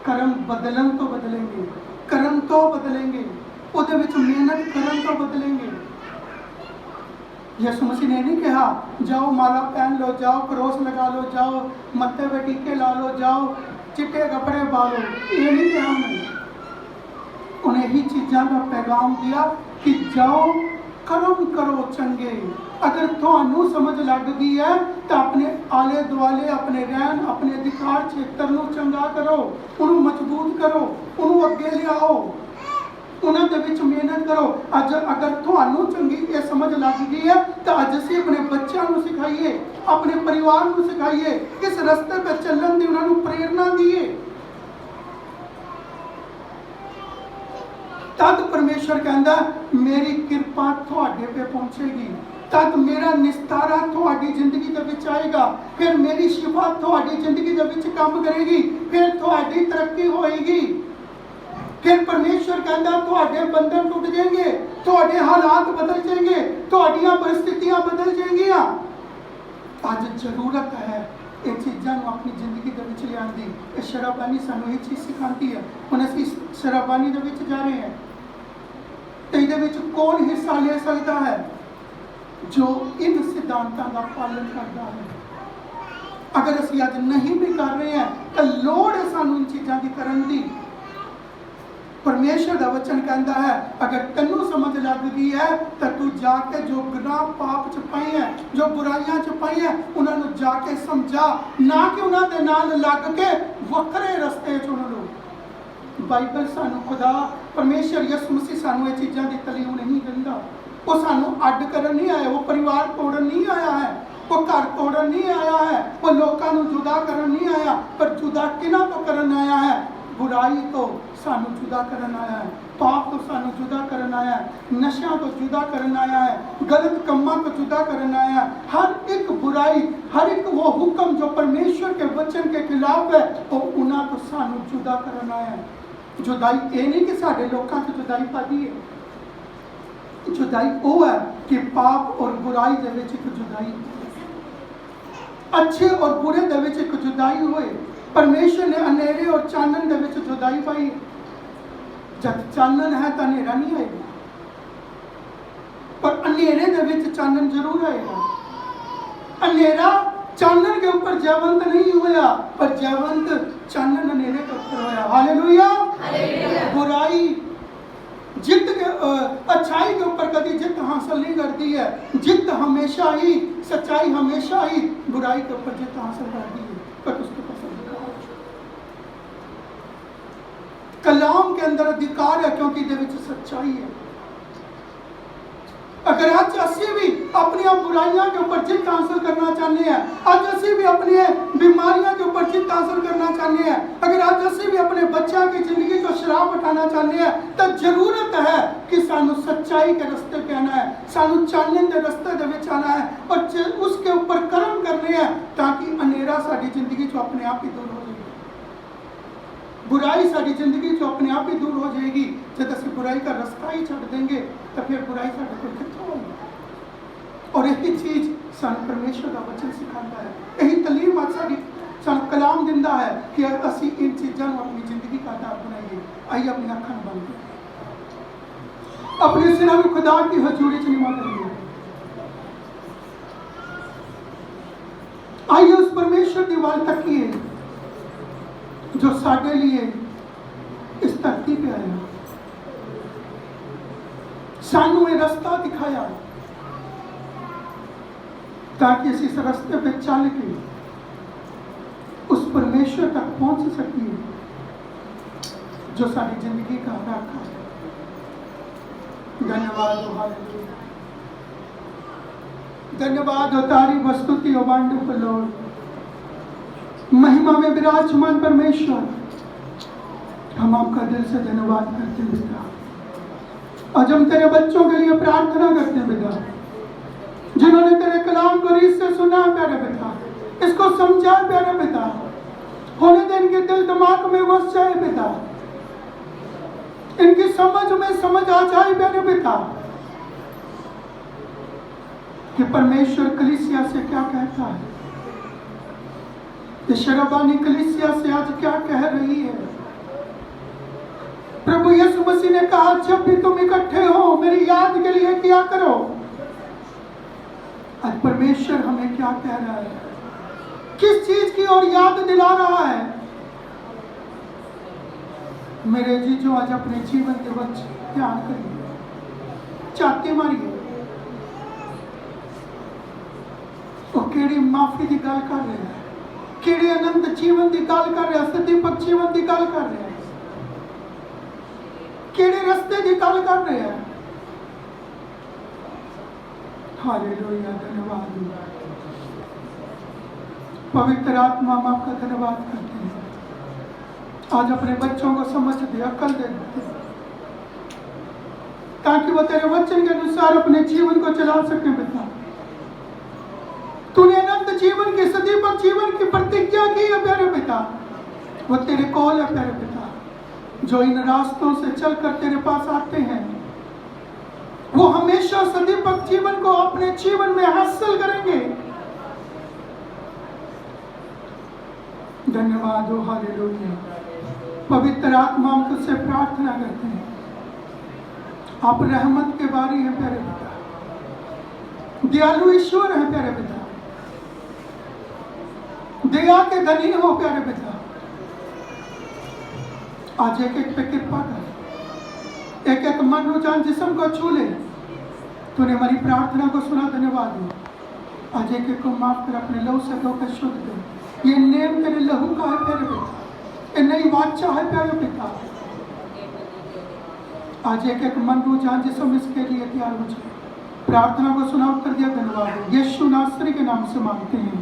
कर्म बदलन तो बदलेंगे, कर्म तो बदलेंगे, उहदे विच मेहनत करन तो बदलेंगे। यीशु मसीह ने नहीं कहा जाओ माला पहन लो, जाओ क्रॉस लगा लो, जाओ मत्थे पे टीके ला लो, जाओ चिट्टे कपड़े पा लो, ये नहीं कहा उन्हें। उन्हें ही चीज़ों का पैगाम दिया कि जाओ कर्म करो चंगे। अगर थानू समझ लग गई है तो अपने आले दुआले अपने रहन अपने अधिकार क्षेत्र नू चंगा करो, उन्होंने मजबूत करो, उन्होंने अगे लियाओ, उन्होंने विच मेहनत करो। अज अगर थानू चंगी ये समझ लग गई है तो अज असीं अपने बच्चों को सिखाइए, अपने परिवार को सिखाइए, इस रस्ते पर चलने की उन्होंने प्रेरणा दिए। तद परमेश्वर कहता मेरी कृपा थोड़े पे पहुंचेगी, तद मेरा निस्तारा थोड़ी जिंदगी के विच आएगा, फिर मेरी शिफा थोड़ी जिंदगी के विच काम करेगी, फिर थोड़ी तरक्की होएगी। फिर परमेश्वर कहता थोड़े बंधन टूट जाएंगे, थोड़े हालात बदल जाएंगे, थोड़ियां परिस्थितियां बदल जाएंगियां। आज जरूरत है ये चीज़ों अपनी जिंदगी के विच लियाउण दी। ये शराबानी सानू ये चीज़ सिखाती है। हुण असीं शराबानी दे विच जा रहे हैं तो ये विच कौन हिस्सा ले सकता है? जो इन सिद्धांतों का पालन करता है। अगर असीं अज नहीं भी कर रहे हैं तो लोड़ है सानू इन चीज़ों की करन दी। परमेश्वर का वचन कहता है अगर तेनू समझ लग गई है तो तू जाके जो गुनाह पाप च पाई है, जो बुराइयां च पाई है, उन्होंने जाके समझा, ना कि उन्होंने नाल लग के वखरे रस्ते च उन्होंने। बाइबल सानू खुदा परमेश्वर यीशु मसीह सानू ये चीज़ों की तलीम नहीं दिंदा। वो सानू अड्ड करन नहीं आया, वो परिवार तोड़न नहीं आया है, वो घर तोड़न नहीं आया है, वो लोगों को जुदा करन नहीं आया, पर जुदा किना तो करन आया है? बुराई तो सानू जुदा करन आया है, पाप तो सानू जुदा करन आया है, नशा तो जुदा करन आया है, गलत कम्मा तो जुदा करन आया है। हर एक बुराई, हर एक वो हुक्म जो परमेश्वर के वचन के खिलाफ है, वो उन्हें तो सानू जुदा करन आया है। जुदाई ये नहीं कि साढ़े लोगों से जुदाई पाती है, जुदाई वो है कि पाप और बुराई दे विच एक जुदाई, अच्छे और बुरे दे विच एक जुदाई होए। परमेश्वर ने अंधेरे और चानन दे विच जुदाई पाई। जब चानन है तो अंधेरा नहीं आएगा, पर अंधेरे दे विच चानन जरूर आएगा। अंधेरा चानन के ऊपर जयवंत नहीं हुआ, पर जयवंत चानन अंधेरे के ऊपर होया। हालेलुया। बुराई जित के अच्छाई के ऊपर कभी जित हासिल नहीं करती है। जित हमेशा ही, सच्चाई हमेशा ही बुराई के ऊपर जित हासिल करती है, पर उसके पसंद कलाम के अंदर अधिकार है क्योंकि दे विच सच्चाई है। अगर आज असी भी अपनी बुराइयों के ऊपर जित हासिल करना चाहते हैं, आज असी भी अपनी बीमारियों के ऊपर जित हासिल करना चाहते हैं, अगर आज असी भी अपने बच्चों की जिंदगी को शराब उठाना चाहते हैं, तो जरूरत है कि सानू सच्चाई के रास्ते पे आना है, सानू चानन के रास्ते दे विच आना है और उसके ऊपर कर्म करने हैं, ताकि अंधेरा साडी जिंदगी चो अपने आप ही दूर हो जाएगी, बुराई साडी जिंदगी चो अपने आप ही दूर हो जाएगी। जब असीं बुराई का रास्ता ही छड़ देंगे तो फिर बुराई साडे कोल कित्थों आएगी। और यही चीज़ सानू परमेश्वर का वचन सिखाता है, यही तलीम आज साडी सानू कलाम दिंदा है कि असीं इन चीज़ों को अपनी जिंदगी का आधार बनाइए। आइए अपनी अखां बंद करिए, अपने सिरां नूं खुदा की हजूरी च निमा करिए। आइए उस परमेश्वर की वाल तकिए जो साडे लिए इस धरती पे आया, सानू ये रास्ता दिखाया ताकि इस रास्ते पे चल के उस परमेश्वर तक पहुंच सकिए जो सारी जिंदगी का राखा है। धन्यवाद हो, हालेलुया। धन्यवाद हो, तारी वस्तुति हो, वंडरफुल लॉर्ड। महिमा में विराजमान परमेश्वर, हम आपका दिल से धन्यवाद करते हैं पिता। आज हम तेरे बच्चों के लिए प्रार्थना करते हैं पिता, जिन्होंने तेरे कलाम को रीत से सुना प्यारे पिता, इसको समझा प्यारे पिता, होने दे इनके दिल दिमाग में बस जाए पिता, इनकी समझ में समझ आ जाए प्यारे पिता कि परमेश्वर कलीसिया से क्या कहता है, ये शराबानी कलीसिया से आज क्या कह रही है। प्रभु यीशु मसीह ने कहा जब भी तुम इकट्ठे हो मेरी याद के लिए क्या करो। आज परमेश्वर हमें क्या कह रहा है, किस चीज की ओर याद दिला रहा है। मेरे जीजो आज अपने जीवन के वक्त ध्यान करिए, चाहते मारिए तो केड़ी माफी की गल कर रहे हैं, केड़ी अनंत जीवन की गल कर रहे हैं, सदीपक जीवन की गल कर रहे हैं, केड़े रस्ते की गल कर रहे हैं। हालेलुया, धन्यवाद पवित्र आत्मा, हम आपका धन्यवाद करते हैं। आज अपने बच्चों को समझ दे, अक्ल दे, ताकि वो तेरे वचन के अनुसार अपने जीवन को चला सके। पिता, तूने अनंत जीवन की, सदीपक जीवन की प्रतिज्ञा की है प्यारे पिता, वो तेरे कॉल है प्यारे पिता। जो इन रास्तों से चलकर तेरे पास आते हैं वो हमेशा सदीपक जीवन को अपने जीवन में हासिल करेंगे। धन्यवाद हो, हालेलुया। पवित्र आत्मा, हम तुझसे प्रार्थना करते हैं, आप रहमत के बारी हैं प्यारे पिता, दयालु ईश्वर है प्यारे पिता, दया के धनी हो प्यारे पिता। आज एक एक पे कृपा कर, एक एक मन रुझान जिस्म को छू ले। तूने हमारी प्रार्थना को सुना, धन्यवाद हो। आज एक एक को माफ कर, अपने लहू से धोकर शुद्ध कर। ये नेम तेरे लहू का है प्यारे पिता, ये नई वाचा है प्यारे पिता। आज एक एक मन रुझान जिस्म इसके लिए तैयार हो जाए। प्रार्थना को सुना, उत्तर दिया, धन्यवाद हो। यीशु नासरी के नाम से मांगते हैं,